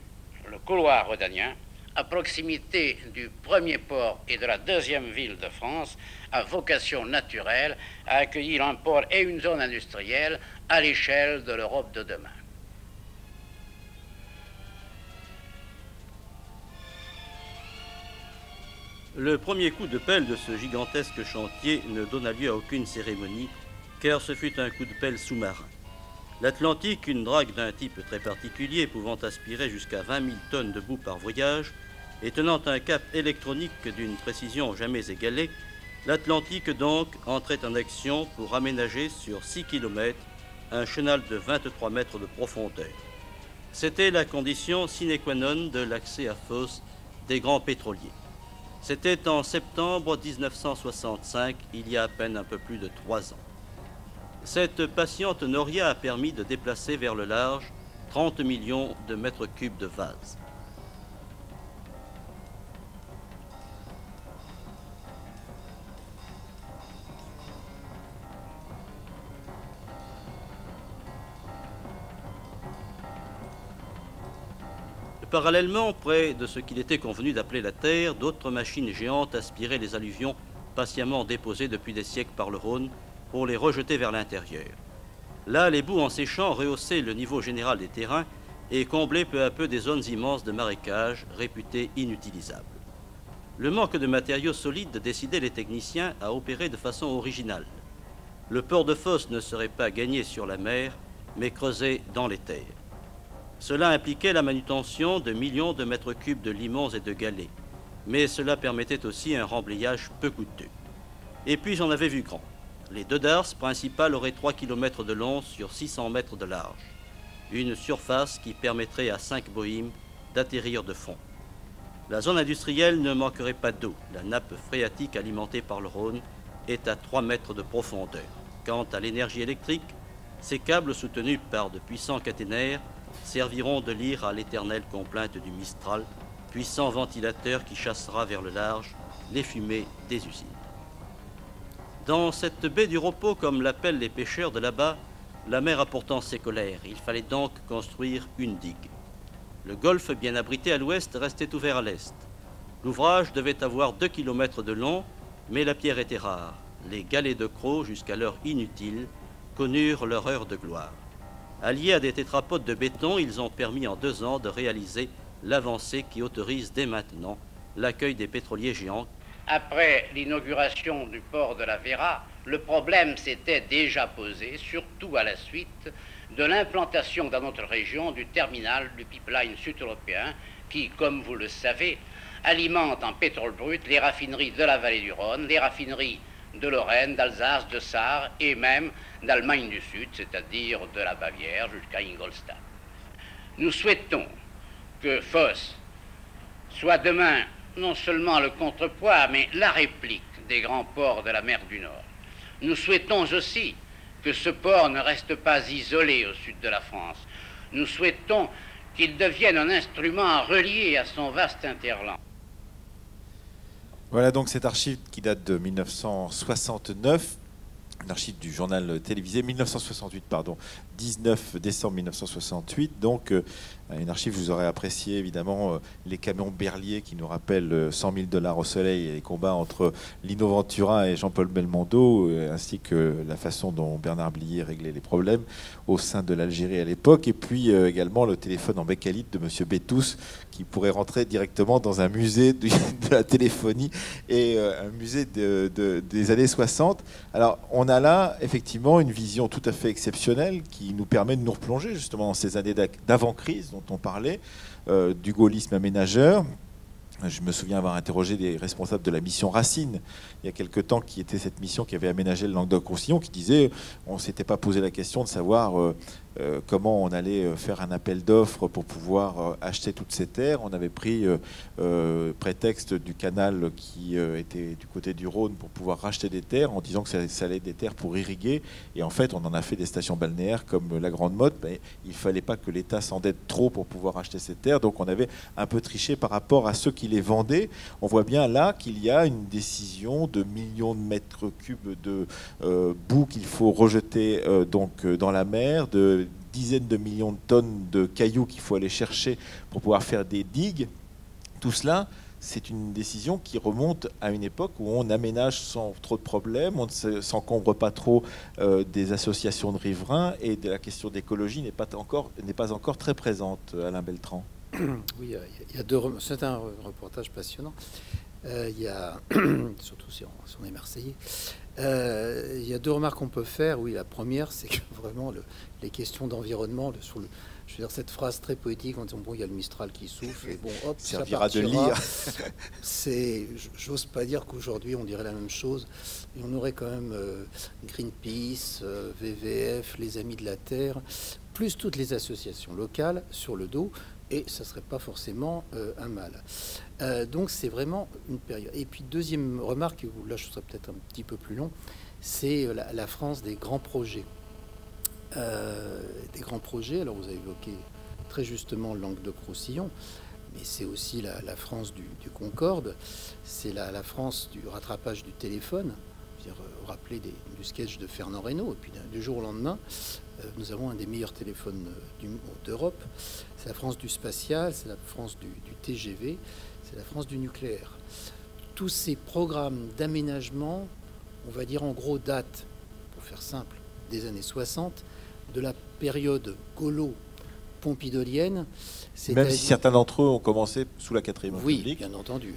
le couloir rhodanien, à proximité du premier port et de la 2e ville de France, a vocation naturelle à accueillir un port et une zone industrielle à l'échelle de l'Europe de demain. Le premier coup de pelle de ce gigantesque chantier ne donna lieu à aucune cérémonie, car ce fut un coup de pelle sous-marin. L'Atlantique, une drague d'un type très particulier pouvant aspirer jusqu'à 20 000 tonnes de boue par voyage, et tenant un cap électronique d'une précision jamais égalée, l'Atlantique donc entrait en action pour aménager sur 6 km un chenal de 23 mètres de profondeur. C'était la condition sine qua non de l'accès à Fos des grands pétroliers. C'était en septembre 1965, il y a à peine un peu plus de 3 ans. Cette patiente noria a permis de déplacer vers le large 30 millions de mètres cubes de vase. Parallèlement, près de ce qu'il était convenu d'appeler la terre, d'autres machines géantes aspiraient les alluvions patiemment déposées depuis des siècles par le Rhône pour les rejeter vers l'intérieur. Là, les boues en séchant rehaussaient le niveau général des terrains et comblaient peu à peu des zones immenses de marécages réputées inutilisables. Le manque de matériaux solides décidait les techniciens à opérer de façon originale. Le port de Fos ne serait pas gagné sur la mer, mais creusées dans les terres. Cela impliquait la manutention de millions de mètres cubes de limons et de galets, mais cela permettait aussi un remblayage peu coûteux. Et puis j'en avais vu grand. Les deux darses principales auraient 3 km de long sur 600 mètres de large, une surface qui permettrait à 5 bohèmes d'atterrir de fond. La zone industrielle ne manquerait pas d'eau. La nappe phréatique alimentée par le Rhône est à 3 mètres de profondeur. Quant à l'énergie électrique, ces câbles soutenus par de puissants caténaires serviront de lyre à l'éternelle complainte du Mistral, puissant ventilateur qui chassera vers le large les fumées des usines. Dans cette baie du repos, comme l'appellent les pêcheurs de là-bas, la mer a pourtant ses colères. Il fallait donc construire une digue. Le golfe, bien abrité à l'ouest, restait ouvert à l'est. L'ouvrage devait avoir 2 km de long, mais la pierre était rare. Les galets de crocs, jusqu'alors inutiles, connurent leur heure de gloire. Alliés à des tétrapodes de béton, ils ont permis en 2 ans de réaliser l'avancée qui autorise dès maintenant l'accueil des pétroliers géants. Après l'inauguration du port de la Vera, le problème s'était déjà posé, surtout à la suite de l'implantation dans notre région du terminal du pipeline sud-européen qui, comme vous le savez, alimente en pétrole brut les raffineries de la vallée du Rhône, les raffineries de Lorraine, d'Alsace, de Sarre et même d'Allemagne du Sud, c'est-à-dire de la Bavière jusqu'à Ingolstadt. Nous souhaitons que Voss soit demain non seulement le contrepoids, mais la réplique des grands ports de la mer du Nord. Nous souhaitons aussi que ce port ne reste pas isolé au sud de la France. Nous souhaitons qu'il devienne un instrument relié à son vaste hinterland. Voilà donc cette archive qui date de 1969, une archive du journal télévisé, 1968, pardon, 19 décembre 1968. Donc, une archive, vous aurez apprécié évidemment les camions Berlier qui nous rappellent 100 000 $ au soleil et les combats entre Lino Ventura et Jean-Paul Belmondo, ainsi que la façon dont Bernard Blier réglait les problèmes au sein de l'Algérie à l'époque. Et puis également le téléphone en bécalite de Monsieur Bétous qui pourrait rentrer directement dans un musée de la téléphonie et un musée des années 60. Alors, on a là effectivement une vision tout à fait exceptionnelle qui nous permet de nous replonger justement dans ces années d'avant-crise dont on parlait, du gaullisme aménageur. Je me souviens avoir interrogé des responsables de la mission Racine il y a quelque temps, qui était cette mission qui avait aménagé le Languedoc-Roussillon, qui disait on ne s'était pas posé la question de savoir comment on allait faire un appel d'offres pour pouvoir acheter toutes ces terres. On avait pris prétexte du canal qui était du côté du Rhône pour pouvoir racheter des terres en disant que ça allait être des terres pour irriguer. Et en fait, on en a fait des stations balnéaires comme la Grande Motte. Mais il ne fallait pas que l'État s'endette trop pour pouvoir acheter ces terres. Donc on avait un peu triché par rapport à ceux qui les vendaient. On voit bien là qu'il y a une décision de millions de mètres cubes de boue qu'il faut rejeter dans la mer, de dizaines de millions de tonnes de cailloux qu'il faut aller chercher pour pouvoir faire des digues. Tout cela, c'est une décision qui remonte à une époque où on aménage sans trop de problèmes, on ne s'encombre pas trop des associations de riverains et de la question d'écologie n'est pas encore très présente, Alain Beltran. Oui, c'est un reportage passionnant. Il y a, surtout si on est Marseillais, il y a 2 remarques qu'on peut faire. Oui, la première, c'est que vraiment les questions d'environnement, je veux dire cette phrase très poétique en disant bon, il y a le Mistral qui souffle et bon, hop, servira ça de lire. J'ose pas dire qu'aujourd'hui on dirait la même chose et on aurait quand même Greenpeace, WWF, les Amis de la Terre, plus toutes les associations locales sur le dos. Et ça ne serait pas forcément un mal. Donc c'est vraiment une période. Et puis deuxième remarque, là je serais peut-être un petit peu plus long, c'est la France des grands projets. Des grands projets, alors vous avez évoqué très justement le Languedoc-Roussillon, mais c'est aussi la France du Concorde, c'est la France du rattrapage du téléphone. Vous rappelez du sketch de Fernand Reynaud, et puis du jour au lendemain, nous avons un des meilleurs téléphones d'Europe. C'est la France du spatial, c'est la France du TGV, c'est la France du nucléaire. Tous ces programmes d'aménagement, on va dire en gros datent, pour faire simple, des années 60, de la période gaulo-pompidolienne. Même si certains d'entre eux ont commencé sous la 4e République. Oui, bien entendu.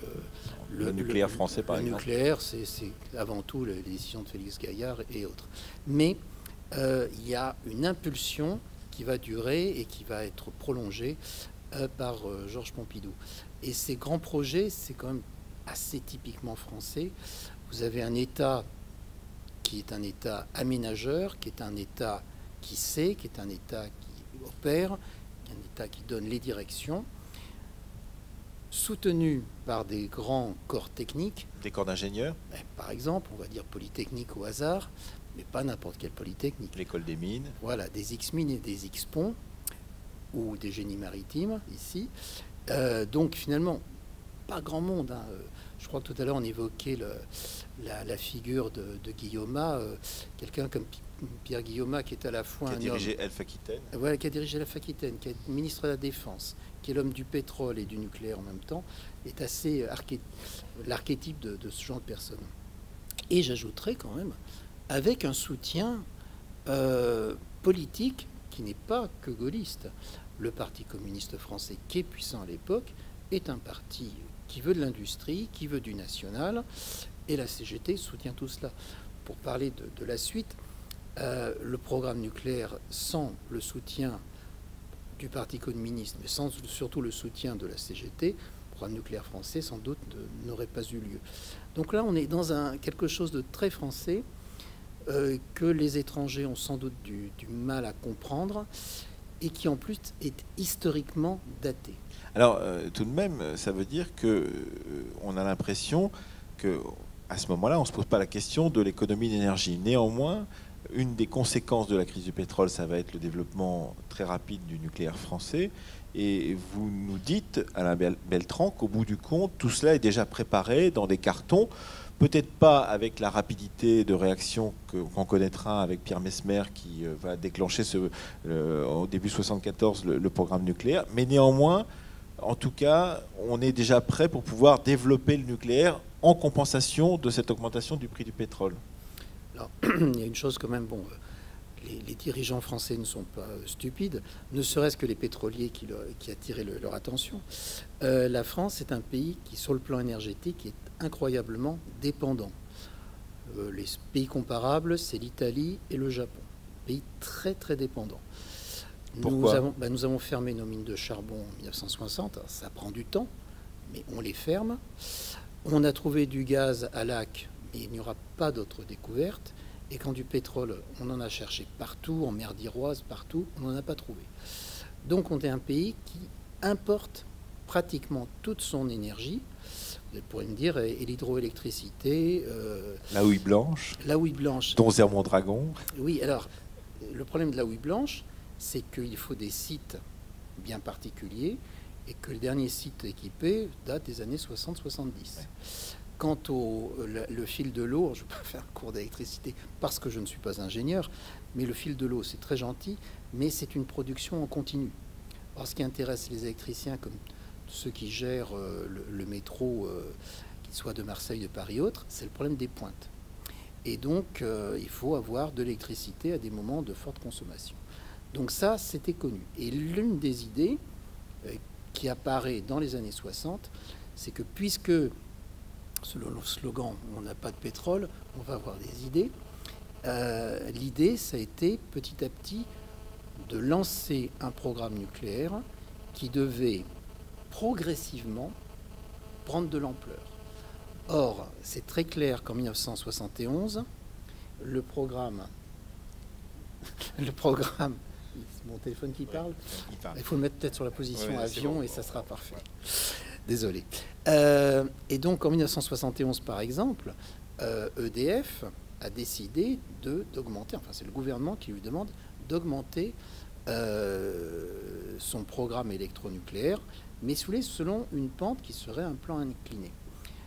Le nucléaire français, par exemple. Le nucléaire, c'est avant tout les décisions de Félix Gaillard et autres. Mais il y a une impulsion qui va durer et qui va être prolongé par Georges Pompidou. Et ces grands projets, c'est quand même assez typiquement français. Vous avez un État qui est un État aménageur, qui est un État qui sait, qui est un État qui opère, un État qui donne les directions, soutenu par des grands corps techniques. Des corps d'ingénieurs. Par exemple, on va dire Polytechnique au hasard, mais pas n'importe quelle Polytechnique. L'école des mines. Voilà, des X-mines et des X-ponts, ou des génies maritimes, ici. Donc finalement, pas grand monde. Hein. Je crois que tout à l'heure, on évoquait la figure de Guillaumat, quelqu'un comme Pierre Guillaumat, qui est à la fois qui a dirigé Elf Aquitaine. Voilà, qui a dirigé Elf Aquitaine, qui est ministre de la Défense, qui est l'homme du pétrole et du nucléaire en même temps, est assez l'archétype de ce genre de personne. Et j'ajouterais quand même, avec un soutien politique qui n'est pas que gaulliste. Le Parti communiste français, qui est puissant à l'époque, est un parti qui veut de l'industrie, qui veut du national, et la CGT soutient tout cela. Pour parler de la suite, le programme nucléaire, sans le soutien du Parti communiste, mais sans surtout le soutien de la CGT, le programme nucléaire français, sans doute, n'aurait pas eu lieu. Donc là, on est dans quelque chose de très français, que les étrangers ont sans doute du mal à comprendre, et qui en plus est historiquement daté. Alors, tout de même, ça veut dire que on a l'impression que à ce moment-là, on ne se pose pas la question de l'économie d'énergie. Néanmoins, une des conséquences de la crise du pétrole, ça va être le développement très rapide du nucléaire français. Et vous nous dites, Alain Beltran, qu'au bout du compte, tout cela est déjà préparé dans des cartons. Peut-être pas avec la rapidité de réaction qu'on connaîtra avec Pierre Messmer qui va déclencher au début 1974 le programme nucléaire. Mais néanmoins, en tout cas, on est déjà prêt pour pouvoir développer le nucléaire en compensation de cette augmentation du prix du pétrole. Alors, il y a une chose quand même, bon, les dirigeants français ne sont pas stupides, ne serait-ce que les pétroliers qui attiraient leur attention. La France est un pays qui, sur le plan énergétique, est incroyablement dépendant. Les pays comparables, c'est l'Italie et le Japon. Pays très très dépendants. Pourquoi ? Nous avons fermé nos mines de charbon en 1960. Ça prend du temps, mais on les ferme. On a trouvé du gaz à lac, mais il n'y aura pas d'autres découvertes. Et quand du pétrole, on en a cherché partout, en mer d'Iroise, partout, on n'en a pas trouvé. Donc on est un pays qui importe pratiquement toute son énergie. Vous pourriez me dire, et l'hydroélectricité... la houille blanche. La houille blanche. Dont Zermont-Dragon. Oui, alors, le problème de la houille blanche, c'est qu'il faut des sites bien particuliers et que le dernier site équipé date des années 60-70. Ouais. Quant le fil de l'eau, je ne vais pas faire un cours d'électricité parce que je ne suis pas ingénieur, mais le fil de l'eau, c'est très gentil, mais c'est une production en continu. Or, ce qui intéresse les électriciens, comme ceux qui gèrent le métro, qu'il soit de Marseille, de Paris, autres, c'est le problème des pointes. Et donc, il faut avoir de l'électricité à des moments de forte consommation. Donc ça, c'était connu. Et l'une des idées qui apparaît dans les années 60, c'est que puisque, selon le slogan « on n'a pas de pétrole, on va avoir des idées », l'idée, ça a été petit à petit de lancer un programme nucléaire qui devait progressivement prendre de l'ampleur. Or, c'est très clair qu'en 1971, le programme, c'est mon téléphone qui parle. Il faut le mettre peut-être sur la position avion bon. Et ça sera parfait. Désolé. Et donc en 1971, par exemple, EDF a décidé d'augmenter, enfin c'est le gouvernement qui lui demande d'augmenter son programme électronucléaire, mais selon une pente qui serait un plan incliné.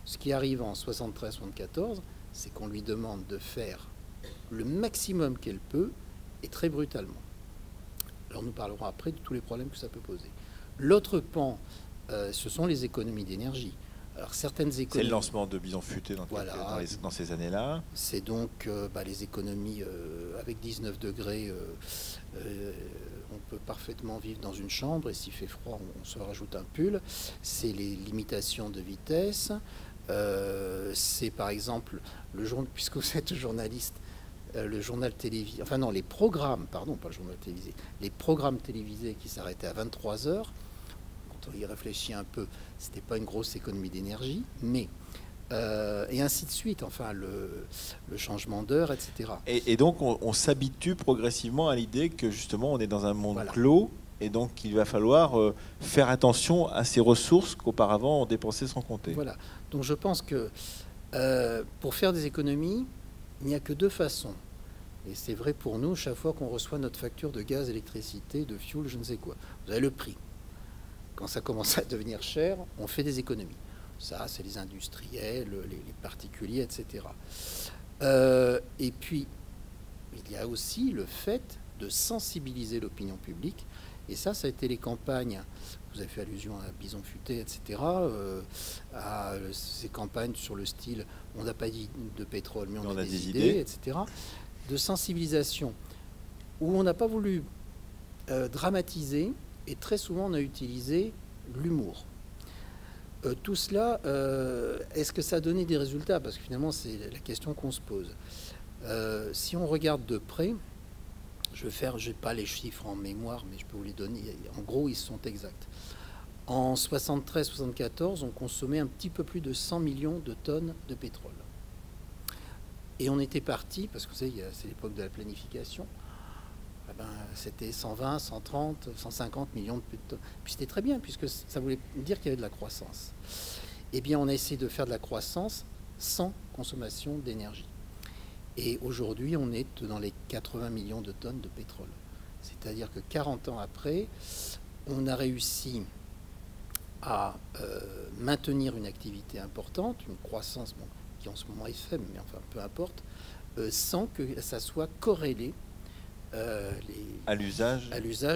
Ce qui arrive en 73-74, c'est qu'on lui demande de faire le maximum qu'elle peut et très brutalement. Alors nous parlerons après de tous les problèmes que ça peut poser. L'autre pan, ce sont les économies d'énergie. Alors certaines économies... C'est le lancement de Bison Futé dans ces années-là. C'est donc les économies avec 19 degrés, on peut parfaitement vivre dans une chambre et s'il fait froid, on se rajoute un pull. C'est les limitations de vitesse. C'est par exemple, puisque vous êtes journaliste, le journal télévisé, enfin non, les programmes, pardon, pas le journal télévisé, les programmes télévisés qui s'arrêtaient à 23 heures, quand on y réfléchit un peu, c'était pas une grosse économie d'énergie, mais et ainsi de suite, enfin le changement d'heure, etc. Et donc on s'habitue progressivement à l'idée que justement on est dans un monde Voilà. clos, et donc il va falloir faire attention à ces ressources qu'auparavant on dépensait sans compter. Voilà. Donc je pense que pour faire des économies, il n'y a que deux façons. Et c'est vrai pour nous, chaque fois qu'on reçoit notre facture de gaz, d'électricité, de fuel, je ne sais quoi. Vous avez le prix. Quand ça commence à devenir cher, on fait des économies. Ça, c'est les industriels, les particuliers, etc. Et puis, il y a aussi le fait de sensibiliser l'opinion publique. Et ça a été les campagnes, vous avez fait allusion à Bison Futé, etc., à ces campagnes sur le style « on n'a pas dit de pétrole, mais on a des idées », etc., de sensibilisation, où on n'a pas voulu dramatiser, et très souvent on a utilisé l'humour. Tout cela, est-ce que ça a donné des résultats? Parce que finalement, c'est la question qu'on se pose. Si on regarde de près, je n'ai pas les chiffres en mémoire, mais je peux vous les donner. En gros, ils sont exacts. En 73-74, on consommait un petit peu plus de 100 millions de tonnes de pétrole. Et on était parti, parce que vous savez, c'est l'époque de la planification, c'était 120, 130, 150 millions de tonnes. Puis c'était très bien, puisque ça voulait dire qu'il y avait de la croissance. Eh bien, on a essayé de faire de la croissance sans consommation d'énergie. Et aujourd'hui, on est dans les 80 millions de tonnes de pétrole. C'est-à-dire que 40 ans après, on a réussi à maintenir une activité importante, une croissance qui en ce moment est faible, mais enfin peu importe, sans que ça soit corrélé à l'usage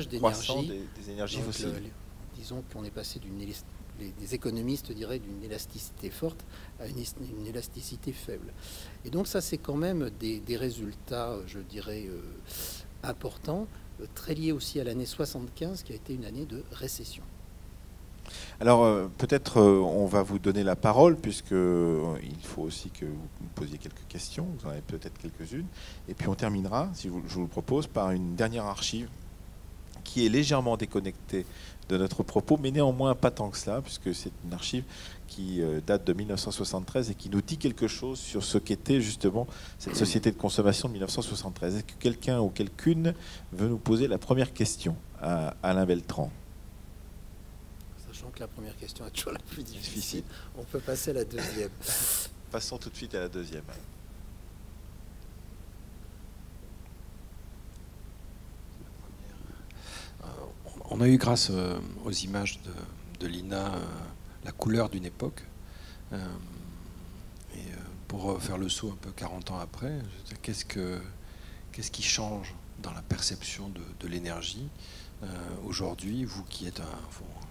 d'énergie, des énergies fossiles. Disons qu'on est passé des économistes diraient d'une élasticité forte à une élasticité faible. Et donc ça, c'est quand même des résultats, je dirais, importants, très liés aussi à l'année 75, qui a été une année de récession. Alors peut-être on va vous donner la parole, puisque il faut aussi que vous posiez quelques questions, vous en avez peut-être quelques-unes, et puis on terminera, si je vous le propose, par une dernière archive qui est légèrement déconnectée de notre propos, mais néanmoins pas tant que cela, puisque c'est une archive qui date de 1973 et qui nous dit quelque chose sur ce qu'était justement cette société de consommation de 1973. Est-ce que quelqu'un ou quelqu'une veut nous poser la première question à Alain Beltrand? Sachant que la première question est toujours la plus difficile, on peut passer à la deuxième. Passons tout de suite à la deuxième. On a eu, grâce aux images de Lina, la couleur d'une époque. Et pour faire le saut un peu 40 ans après, qu'est-ce qui change dans la perception de l'énergie aujourd'hui, vous qui êtes un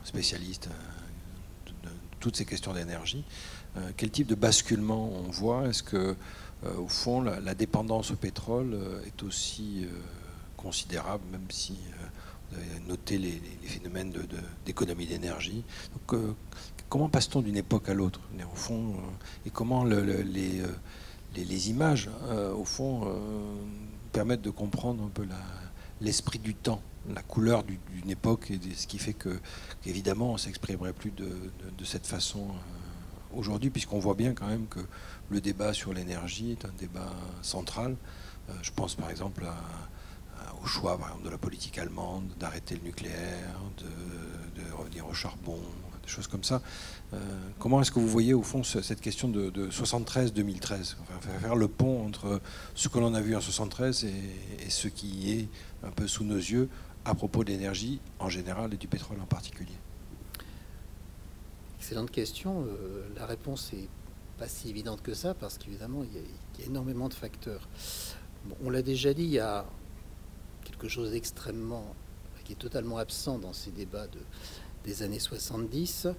spécialiste de toutes ces questions d'énergie, quel type de basculement on voit? Est-ce que, au fond, la dépendance au pétrole est aussi considérable, même si vous avez noté les phénomènes d'économie d'énergie? Donc, comment passe-t-on d'une époque à l'autre, au fond, et comment les images, au fond, permettent de comprendre un peu l'esprit du temps, la couleur d'une époque, et ce qui fait qu'évidemment on ne s'exprimerait plus de cette façon aujourd'hui, puisqu'on voit bien quand même que le débat sur l'énergie est un débat central. Je pense par exemple au choix, par exemple, de la politique allemande d'arrêter le nucléaire, de revenir au charbon, des choses comme ça. Comment est-ce que vous voyez au fond cette question de 73-2013, enfin, faire le pont entre ce que l'on a vu en 73 et ce qui est un peu sous nos yeux à propos de l'énergie en général et du pétrole en particulier? Excellente question. La réponse n'est pas si évidente que ça, parce qu'évidemment, il y a énormément de facteurs. Bon, on l'a déjà dit, il y a quelque chose d'extrêmement, qui est totalement absent dans ces débats des années 70,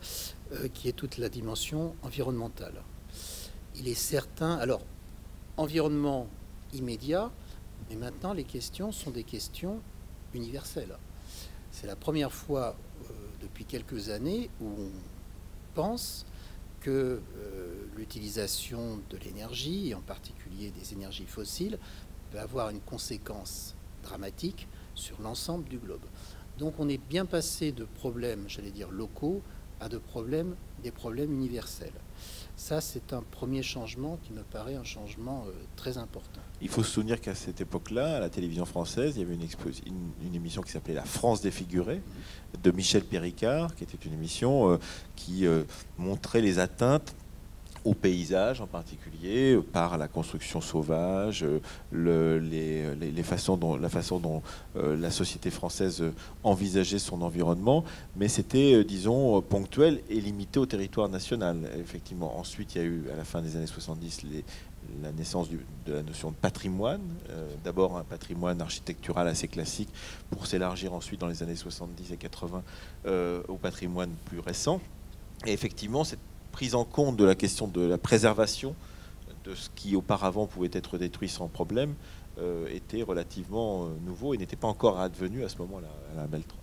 qui est toute la dimension environnementale. Il est certain, alors, environnement immédiat, mais maintenant les questions sont des questions universelles. C'est la première fois depuis quelques années où on pense que l'utilisation de l'énergie, et en particulier des énergies fossiles, peut avoir une conséquence dramatique sur l'ensemble du globe. Donc on est bien passé de problèmes, j'allais dire, locaux à des problèmes universels. Ça, c'est un premier changement qui me paraît un changement très important. Il faut se souvenir qu'à cette époque-là, à la télévision française, il y avait une émission qui s'appelait La France défigurée, de Michel Péricard, qui était une émission qui montrait les atteintes au paysage en particulier, par la construction sauvage, la façon dont la société française envisageait son environnement, mais c'était, disons, ponctuel et limité au territoire national. Effectivement, ensuite, il y a eu, à la fin des années 70, la naissance de la notion de patrimoine, d'abord un patrimoine architectural assez classique, pour s'élargir ensuite dans les années 70 et 80 au patrimoine plus récent. Et effectivement, cette prise en compte de la question de la préservation de ce qui auparavant pouvait être détruit sans problème était relativement nouveau et n'était pas encore advenu à ce moment-là à la Beltran.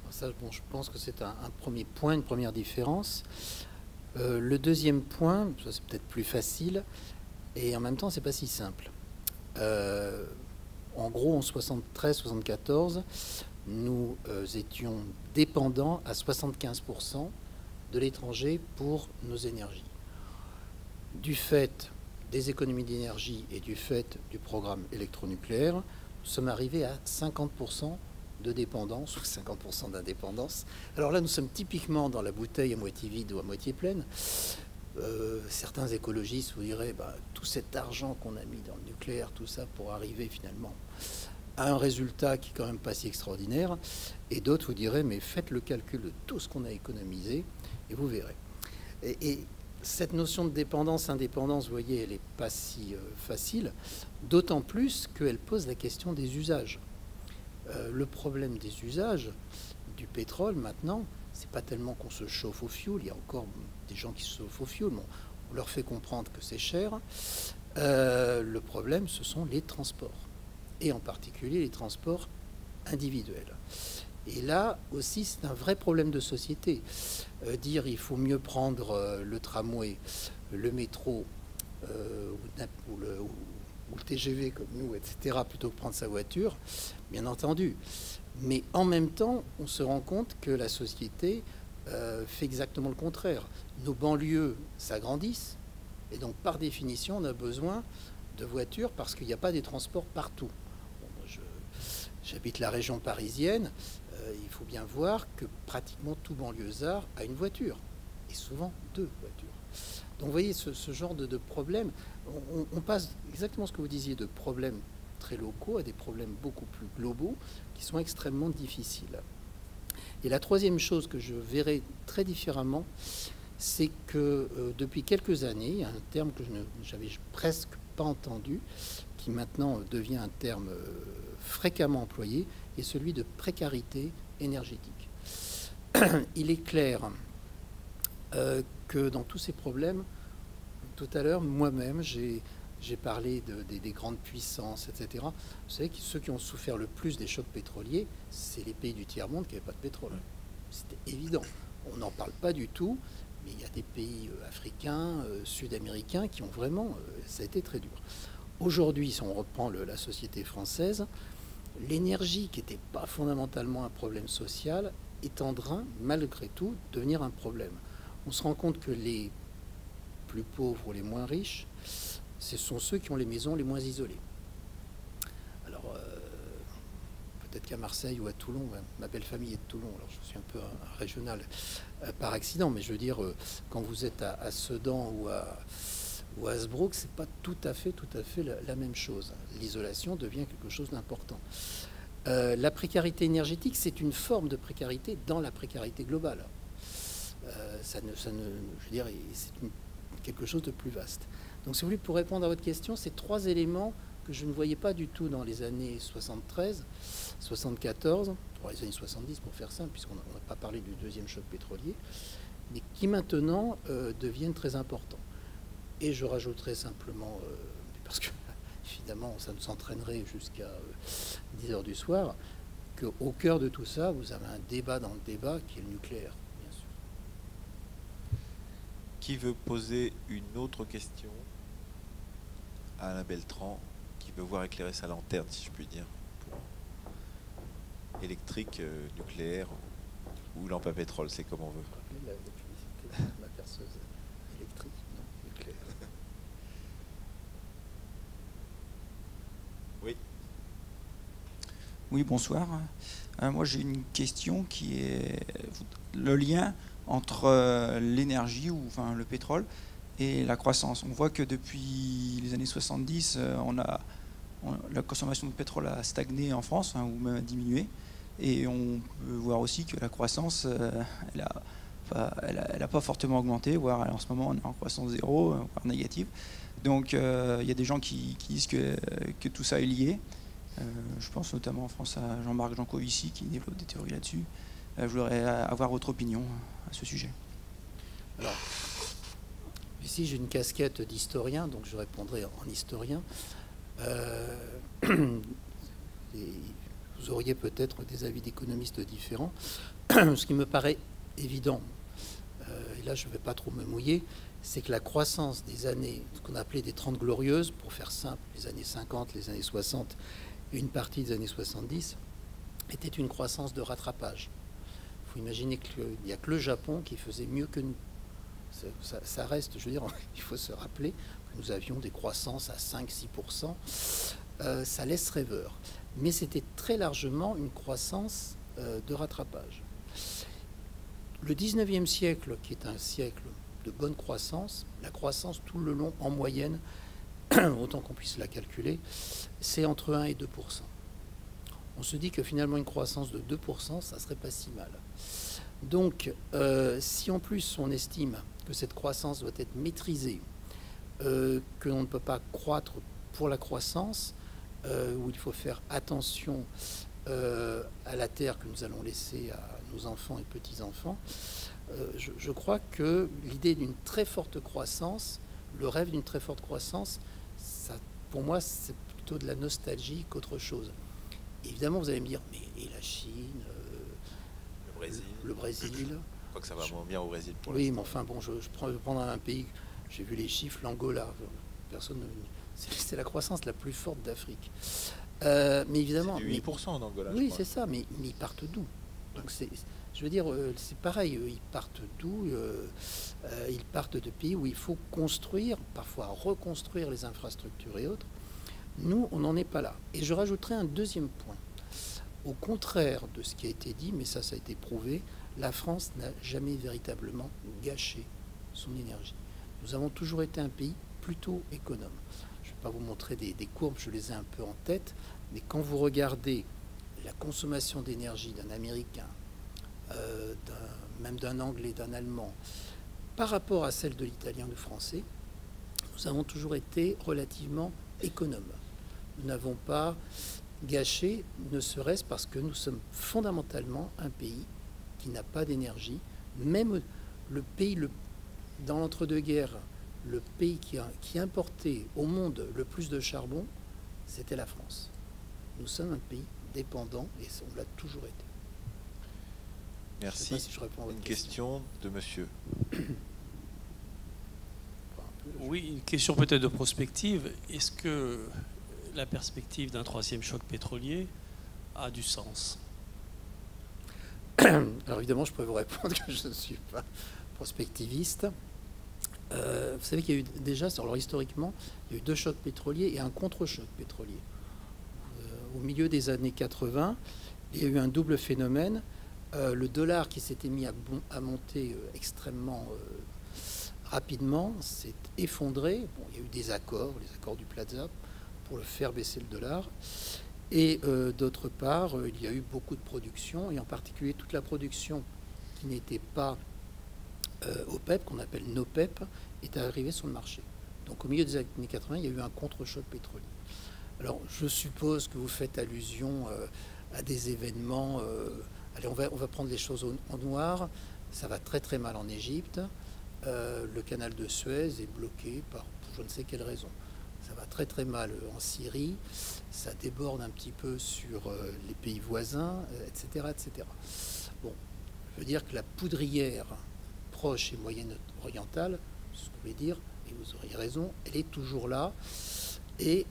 Ça, bon, je pense que c'est un premier point, une première différence. Le deuxième point, ça c'est peut-être plus facile, et en même temps c'est pas si simple. En gros, en 73-74, nous étions dépendants à 75% de l'étranger pour nos énergies. Du fait des économies d'énergie et du fait du programme électronucléaire, nous sommes arrivés à 50% de dépendance, ou 50% d'indépendance. Alors là, nous sommes typiquement dans la bouteille à moitié vide ou à moitié pleine. Certains écologistes vous diraient, tout cet argent qu'on a mis dans le nucléaire, tout ça, pour arriver finalement à un résultat qui est quand même pas si extraordinaire. Et d'autres vous diraient, mais faites le calcul de tout ce qu'on a économisé, et vous verrez. Et cette notion de dépendance-indépendance, vous voyez, elle n'est pas si facile, d'autant plus qu'elle pose la question des usages. Le problème des usages du pétrole, maintenant, c'est pas tellement qu'on se chauffe au fioul, il y a encore des gens qui se chauffent au fioul, on leur fait comprendre que c'est cher. Le problème, ce sont les transports, et en particulier les transports individuels. Et là aussi, c'est un vrai problème de société. Dire il faut mieux prendre le tramway, le métro ou le TGV comme nous, etc., plutôt que prendre sa voiture, bien entendu. Mais en même temps, on se rend compte que la société fait exactement le contraire. Nos banlieues s'agrandissent, et donc par définition, on a besoin de voitures parce qu'il n'y a pas des transports partout. Bon, moi, j'habite la région parisienne. Il faut bien voir que pratiquement tout banlieusard a une voiture, et souvent deux voitures. Donc vous voyez, ce genre de problème, on passe exactement ce que vous disiez, de problèmes très locaux à des problèmes beaucoup plus globaux qui sont extrêmement difficiles. Et la troisième chose que je verrai très différemment, c'est que depuis quelques années, il y a un terme que je n'avais presque pas entendu, qui maintenant devient un terme fréquemment employé, est celui de précarité énergétique. Il est clair que dans tous ces problèmes, tout à l'heure, moi-même, j'ai parlé des grandes puissances, etc. Vous savez que ceux qui ont souffert le plus des chocs pétroliers, c'est les pays du tiers-monde qui n'avaient pas de pétrole. C'était évident. On n'en parle pas du tout, mais il y a des pays africains, sud-américains qui ont vraiment... ça a été très dur. Aujourd'hui, si on reprend la société française, l'énergie, qui n'était pas fondamentalement un problème social, est en train, malgré tout, de devenir un problème. On se rend compte que les plus pauvres ou les moins riches, ce sont ceux qui ont les maisons les moins isolées. Alors, peut-être qu'à Marseille ou à Toulon, ma belle famille est de Toulon, alors je suis un peu un régional par accident, mais je veux dire, quand vous êtes à Sedan ou à Hasbrook, c'est pas tout à fait la même chose. L'isolation devient quelque chose d'important. La précarité énergétique, c'est une forme de précarité dans la précarité globale. Je veux dire, c'est quelque chose de plus vaste. Donc, si vous voulez, pour répondre à votre question, ces trois éléments que je ne voyais pas du tout dans les années 73, 74, pour les années 70 pour faire simple, puisqu'on n'a pas parlé du deuxième choc pétrolier, mais qui maintenant deviennent très importants. Et je rajouterai simplement, parce que évidemment ça nous entraînerait jusqu'à 10 heures du soir, qu'au cœur de tout ça, vous avez un débat dans le débat qui est le nucléaire, bien sûr. Qui veut poser une autre question à Alain Beltran, qui devoir éclairer sa lanterne, si je puis dire. Électrique, nucléaire ou lampe à pétrole, c'est comme on veut. La perceuse électrique, non, nucléaire. Oui. Oui, bonsoir. Moi, j'ai une question qui est le lien entre l'énergie, ou enfin le pétrole, et la croissance. On voit que depuis les années 70, la consommation de pétrole a stagné en France, hein, ou même diminué. Et on peut voir aussi que la croissance, elle n'a pas fortement augmenté, voire en ce moment on est en croissance zéro, voire négative. Donc il y a des gens qui disent que tout ça est lié. Je pense notamment en France à Jean-Marc Jancovici qui développe des théories là-dessus. Je voudrais avoir votre opinion à ce sujet. Alors, ici j'ai une casquette d'historien, donc je répondrai en historien. Vous auriez peut-être des avis d'économistes différents. Ce qui me paraît évident, et là je ne vais pas trop me mouiller, c'est que la croissance des années, ce qu'on appelait des 30 glorieuses, pour faire simple, les années 50, les années 60 et une partie des années 70, était une croissance de rattrapage. Il faut imaginer qu'il n'y a que le Japon qui faisait mieux que nous. Ça reste, je veux dire, il faut se rappeler que nous avions des croissances à 5-6%. Ça laisse rêveur. Mais c'était très largement une croissance de rattrapage. Le 19e siècle, qui est un siècle de bonne croissance, la croissance tout le long, en moyenne, autant qu'on puisse la calculer, c'est entre 1 et 2%. On se dit que finalement une croissance de 2%, ça serait pas si mal. Donc, si en plus on estime que cette croissance doit être maîtrisée, que l'on ne peut pas croître pour la croissance, où il faut faire attention à la terre que nous allons laisser à nos enfants et petits-enfants, je crois que l'idée d'une très forte croissance, le rêve d'une très forte croissance, ça, pour moi, c'est plutôt de la nostalgie qu'autre chose. Évidemment, vous allez me dire, mais et la Chine, le Brésil. Je crois que ça va moins bien au Brésil pour l'instant. Oui, mais enfin, bon, je prends un pays, j'ai vu les chiffres, l'Angola, personne ne... C'est la croissance la plus forte d'Afrique. Mais évidemment... C'est 8% en Angola, oui, c'est ça, mais ils partent d'où? Donc je veux dire, c'est pareil, ils partent d'où? Ils partent de pays où il faut construire, parfois reconstruire les infrastructures et autres. Nous, on n'en est pas là. Et je rajouterai un deuxième point. Au contraire de ce qui a été dit, mais ça a été prouvé, la France n'a jamais véritablement gâché son énergie. Nous avons toujours été un pays plutôt économe. Je ne vais pas vous montrer des courbes, je les ai un peu en tête, mais quand vous regardez la consommation d'énergie d'un Américain, même d'un Anglais, d'un Allemand, par rapport à celle de l'Italien, du Français, nous avons toujours été relativement économes. Nous n'avons pas gâché, ne serait-ce parce que nous sommes fondamentalement un pays qui n'a pas d'énergie. Même le pays, dans l'entre-deux-guerres, le pays qui importait au monde le plus de charbon, c'était la France. Nous sommes un pays dépendant et on l'a toujours été. Merci. Si je réponds à votre question de monsieur. Oui, une question peut-être de prospective. Est-ce que la perspective d'un troisième choc pétrolier a du sens? Alors évidemment, je peux vous répondre que je ne suis pas prospectiviste. Vous savez qu'il y a eu déjà, alors historiquement, il y a eu 2 chocs pétroliers et un contre-choc pétrolier. Au milieu des années 80, il y a eu un double phénomène. Le dollar qui s'était mis à monter extrêmement rapidement s'est effondré. Bon, il y a eu des accords, les accords du Plaza, pour le faire baisser le dollar. Et d'autre part, il y a eu beaucoup de production, et en particulier toute la production qui n'était pas OPEP, qu'on appelle NOPEP, est arrivée sur le marché. Donc au milieu des années 80, il y a eu un contre-choc pétrolier. Alors je suppose que vous faites allusion à des événements... allez, on va prendre les choses en noir. Ça va très très mal en Égypte. Le canal de Suez est bloqué par je ne sais quelle raison. Ça va très très mal en Syrie. Ça déborde un petit peu sur les pays voisins, etc., etc. Bon, je veux dire que la poudrière proche et moyenne orientale, ce que vous voulez dire, et vous auriez raison, elle est toujours là. Et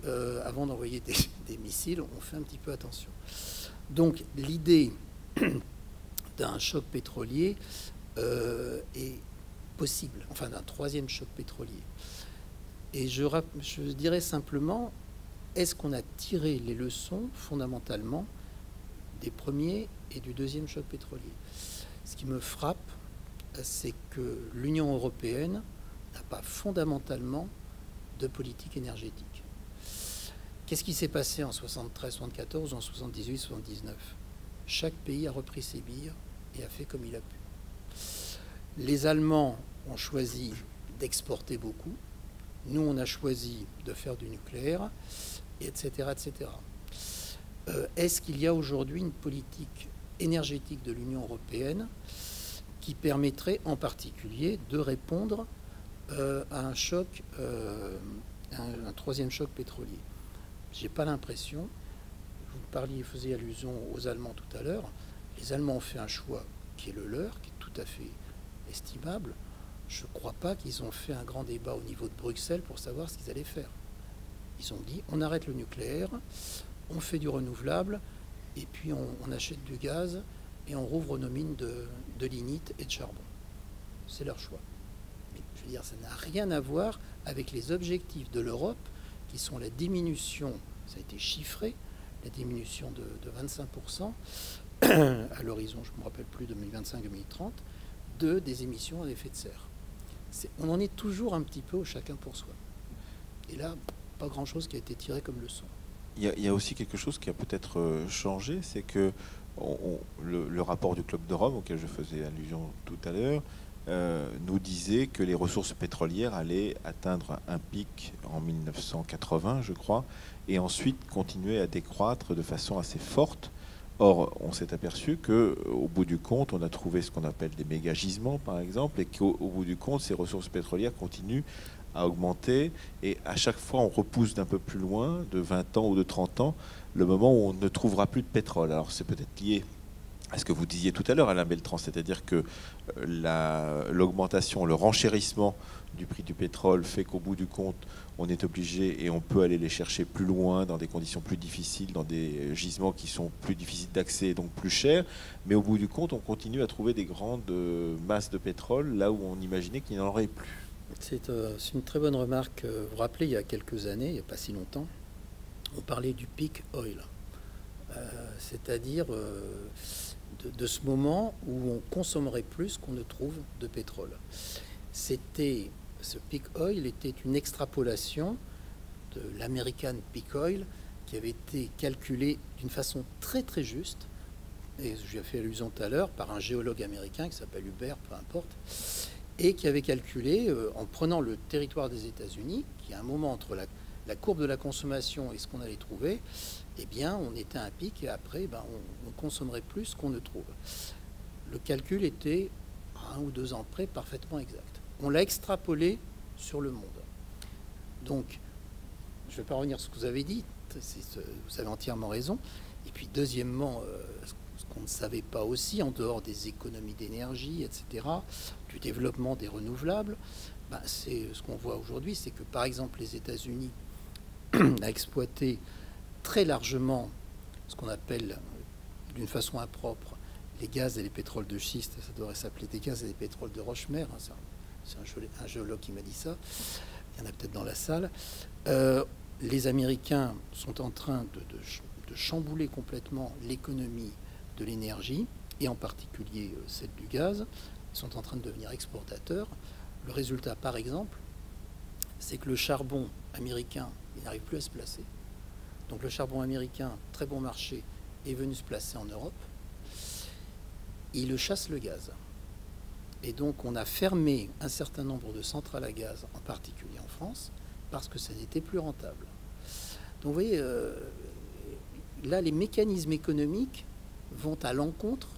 avant d'envoyer des missiles, on fait un petit peu attention. Donc l'idée d'un choc pétrolier est possible, enfin d'un troisième choc pétrolier. Et je dirais simplement, est-ce qu'on a tiré les leçons fondamentalement des premiers et du deuxième choc pétrolier? Ce qui me frappe, c'est que l'Union européenne n'a pas fondamentalement de politique énergétique. Qu'est-ce qui s'est passé en 73, 74, en 78, 79? Chaque pays a repris ses billes et a fait comme il a pu. Les Allemands ont choisi d'exporter beaucoup. Nous, on a choisi de faire du nucléaire, etc., etc. Est-ce qu'il y a aujourd'hui une politique énergétique de l'Union européenne qui permettrait en particulier de répondre à un choc, un troisième choc pétrolier? J'ai pas l'impression. Vous faisiez allusion aux Allemands tout à l'heure. Les Allemands ont fait un choix qui est le leur, qui est tout à fait estimable. Je ne crois pas qu'ils ont fait un grand débat au niveau de Bruxelles pour savoir ce qu'ils allaient faire. Ils ont dit, on arrête le nucléaire, on fait du renouvelable, et puis on achète du gaz, et on rouvre nos mines de lignite et de charbon. C'est leur choix. Mais je veux dire, ça n'a rien à voir avec les objectifs de l'Europe, qui sont la diminution, ça a été chiffré, la diminution de 25% à l'horizon, je ne me rappelle plus, 2025-2030, des émissions à effet de serre. On en est toujours un petit peu au chacun pour soi. Et là, pas grand-chose qui a été tiré comme leçon. Il y a aussi quelque chose qui a peut-être changé, c'est que le rapport du Club de Rome, auquel je faisais allusion tout à l'heure, nous disait que les ressources pétrolières allaient atteindre un pic en 1980, je crois, et ensuite continuer à décroître de façon assez forte. Or, on s'est aperçu qu'au bout du compte, on a trouvé ce qu'on appelle des méga-gisements, par exemple, et qu'au bout du compte, ces ressources pétrolières continuent à augmenter, et à chaque fois, on repousse d'un peu plus loin, de 20 ans ou de 30 ans, le moment où on ne trouvera plus de pétrole. Alors, c'est peut-être lié à ce que vous disiez tout à l'heure, Alain Beltrand, c'est-à-dire que l'augmentation, le renchérissement du prix du pétrole fait qu'au bout du compte, on est obligé et on peut aller les chercher plus loin, dans des conditions plus difficiles, dans des gisements qui sont plus difficiles d'accès et donc plus chers. Mais au bout du compte, on continue à trouver des grandes masses de pétrole là où on imaginait qu'il n'y en aurait plus. C'est une très bonne remarque. Vous vous rappelez, il y a quelques années, il n'y a pas si longtemps, on parlait du peak oil. C'est-à-dire de ce moment où on consommerait plus qu'on ne trouve de pétrole. Ce peak oil était une extrapolation de l'American peak oil qui avait été calculé d'une façon très très juste, et j'ai fait allusion tout à l'heure, par un géologue américain qui s'appelle Hubert, peu importe, et qui avait calculé, en prenant le territoire des États-Unis, qui à un moment entre la courbe de la consommation et ce qu'on allait trouver, eh bien, on était à un pic et après, on consommerait plus qu'on ne trouve. Le calcul était, à 1 ou 2 ans près, parfaitement exact. On l'a extrapolé sur le monde. Donc, je ne vais pas revenir sur ce que vous avez dit, vous avez entièrement raison. Et puis, deuxièmement, ce qu'on ne savait pas aussi, en dehors des économies d'énergie, etc., du développement des renouvelables, c'est ce qu'on voit aujourd'hui, c'est que, par exemple, les États-Unis a exploité très largement ce qu'on appelle, d'une façon impropre, les gaz et les pétroles de schiste. Ça devrait s'appeler des gaz et des pétroles de roche-mère. C'est un géologue qui m'a dit ça. Il y en a peut-être dans la salle. Les Américains sont en train de chambouler complètement l'économie de l'énergie, et en particulier celle du gaz. Ils sont en train de devenir exportateurs. Le résultat, par exemple, c'est que le charbon américain, il n'arrive plus à se placer. Donc le charbon américain, très bon marché, est venu se placer en Europe. Il le chasse le gaz. Et donc on a fermé un certain nombre de centrales à gaz, en particulier en France, parce que ça n'était plus rentable. Donc vous voyez, là les mécanismes économiques vont à l'encontre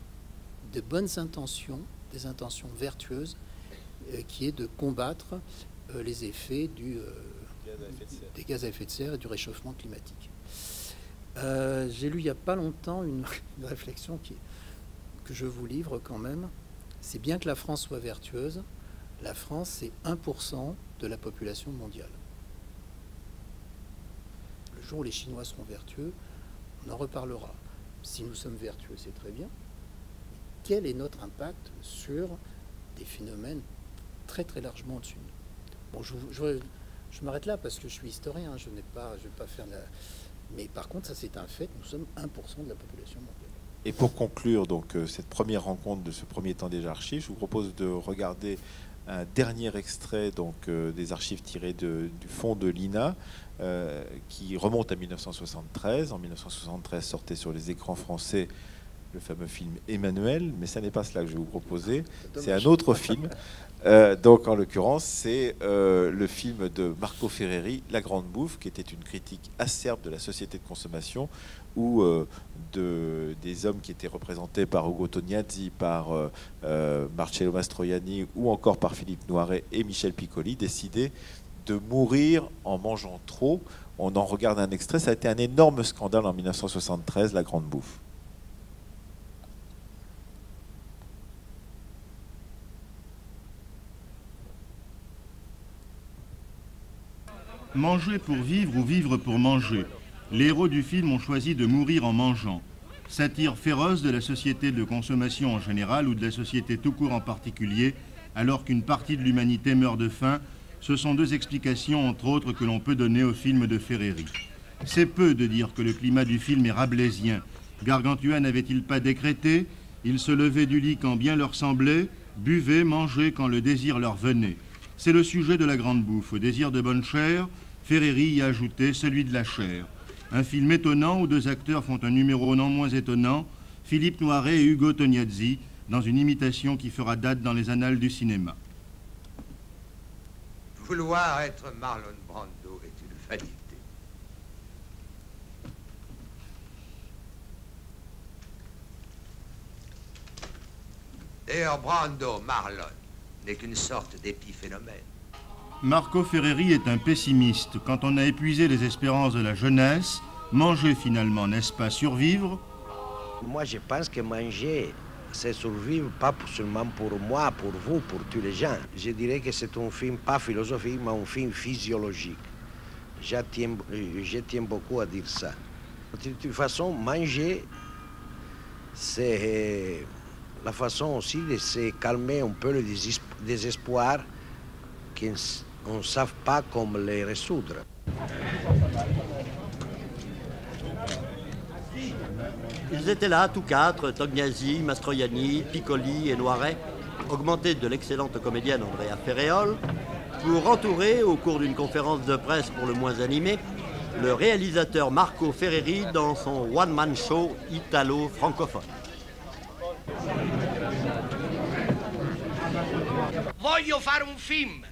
de bonnes intentions, des intentions vertueuses, qui est de combattre les effets des gaz à effet de serre et du réchauffement climatique. J'ai lu il n'y a pas longtemps une réflexion que je vous livre quand même. C'est bien que la France soit vertueuse. La France, c'est 1% de la population mondiale. Le jour où les Chinois seront vertueux, on en reparlera. Si nous sommes vertueux, c'est très bien. Quel est notre impact sur des phénomènes très très largement au-dessus de nous? Bon, je m'arrête là parce que je suis historien, je ne vais pas faire la... Mais par contre, ça c'est un fait, nous sommes 1% de la population mondiale. Et pour conclure donc cette première rencontre de ce premier temps des archives, je vous propose de regarder un dernier extrait donc, des archives tirées du fonds de l'INA qui remonte à 1973. En 1973 sortait sur les écrans français le fameux film Emmanuel, mais ce n'est pas cela que je vais vous proposer, c'est un autre film. Donc en l'occurrence, c'est le film de Marco Ferreri, La Grande Bouffe, qui était une critique acerbe de la société de consommation, où des hommes qui étaient représentés par Ugo Tognazzi, par Marcello Mastroianni, ou encore par Philippe Noiret et Michel Piccoli, décidaient de mourir en mangeant trop. On en regarde un extrait, ça a été un énorme scandale en 1973, La Grande Bouffe. Manger pour vivre ou vivre pour manger. Les héros du film ont choisi de mourir en mangeant. Satire féroce de la société de consommation en général ou de la société tout court en particulier, alors qu'une partie de l'humanité meurt de faim, ce sont deux explications entre autres que l'on peut donner au film de Ferreri. C'est peu de dire que le climat du film est rabelaisien. Gargantua n'avait-il pas décrété « Ils se levaient du lit quand bien leur semblait, buvaient, mangeaient quand le désir leur venait ». C'est le sujet de La Grande Bouffe. Au désir de bonne chair, Ferreri y a ajouté celui de la chair. Un film étonnant où deux acteurs font un numéro non moins étonnant, Philippe Noiret et Ugo Tognazzi, dans une imitation qui fera date dans les annales du cinéma. Vouloir être Marlon Brando est une vanité. D'ailleurs, Brando, Marlon, n'est qu'une sorte d'épiphénomène. Marco Ferreri est un pessimiste. Quand on a épuisé les espérances de la jeunesse, manger finalement, n'est-ce pas survivre? Moi, je pense que manger, c'est survivre pas seulement pour moi, pour vous, pour tous les gens. Je dirais que c'est un film pas philosophique, mais un film physiologique. Je tiens beaucoup à dire ça. De toute façon, manger, c'est la façon aussi de se calmer un peu le désespoir qu'on ne savent pas comment les résoudre. Ils étaient là, tous quatre, Tognazzi, Mastroianni, Piccoli et Noiret, augmentés de l'excellente comédienne Andrea Ferreol, pour entourer, au cours d'une conférence de presse pour le moins animée, le réalisateur Marco Ferreri dans son one-man show italo-francophone. Voglio fare un film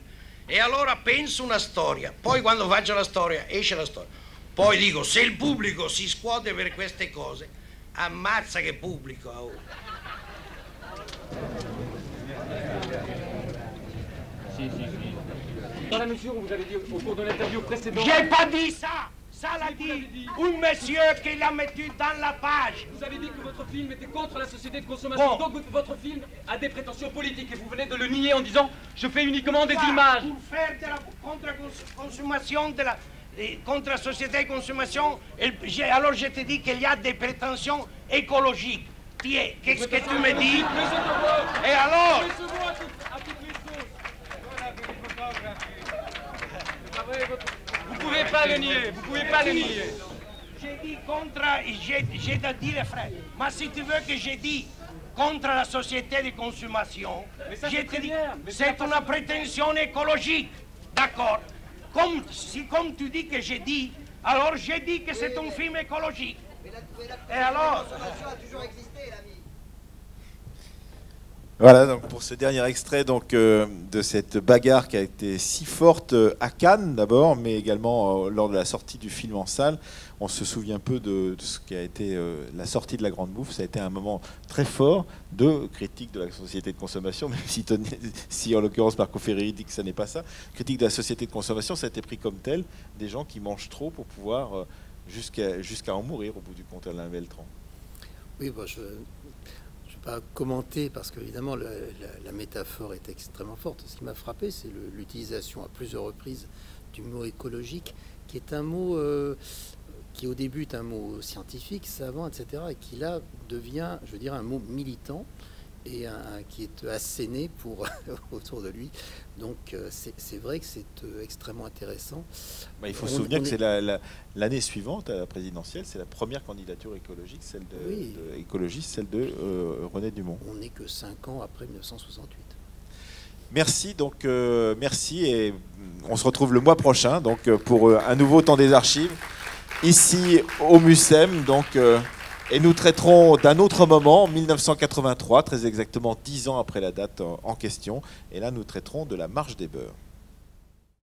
e allora penso una storia, poi quando faccio la storia esce la storia, poi dico se il pubblico si scuote per queste cose, ammazza che pubblico ha. Si. Voilà, monsieur, on vous avait dit au cours de l'interview précédente... J'ai pas dit ça! Ça l'a dit un monsieur qui l'a mis dans la page. Vous avez dit que votre film était contre la société de consommation. Bon. Donc votre film a des prétentions politiques et vous venez de le nier en disant « Je fais uniquement des images ». Pour faire de la contre-consommation, contre la société de consommation, alors je te dis qu'il y a des prétentions écologiques. Tiens, qu'est-ce que tu me dis? Et alors? Vous pouvez pas le nier, vous pouvez pas le nier. J'ai dit contre, j'ai dit les frères, mais si tu veux que j'ai dit contre la société de consommation, j'ai dit c'est une prétention écologique, d'accord? Comme tu dis que j'ai dit, alors j'ai dit que c'est un film écologique. Et alors? Voilà donc pour ce dernier extrait donc, de cette bagarre qui a été si forte à Cannes d'abord, mais également lors de la sortie du film en salle. On se souvient peu de ce qui a été la sortie de La Grande Bouffe. Ça a été un moment très fort de critique de la société de consommation, même si en l'occurrence Marco Ferreri dit que ça n'est pas ça. Critique de la société de consommation, ça a été pris comme tel, des gens qui mangent trop pour pouvoir jusqu'à en mourir au bout du compte, Alain Beltran. Oui, bon, je pas commenter parce qu'évidemment la métaphore est extrêmement forte. Ce qui m'a frappé, c'est l'utilisation à plusieurs reprises du mot écologique, qui est un mot qui au début est un mot scientifique, savant, etc., et qui là devient, je veux dire, un mot militant et qui est asséné pour autour de lui. Donc c'est vrai que c'est extrêmement intéressant. Il faut se souvenir que c'est l'année suivante à la présidentielle, c'est la première candidature écologique, celle de René Dumont. On n'est que 5 ans après 1968. Merci, donc merci, et on se retrouve le mois prochain donc pour un nouveau temps des archives ici au MUSEM. Donc et nous traiterons d'un autre moment, 1983, très exactement 10 ans après la date en question. Et là, nous traiterons de la marche des beurs.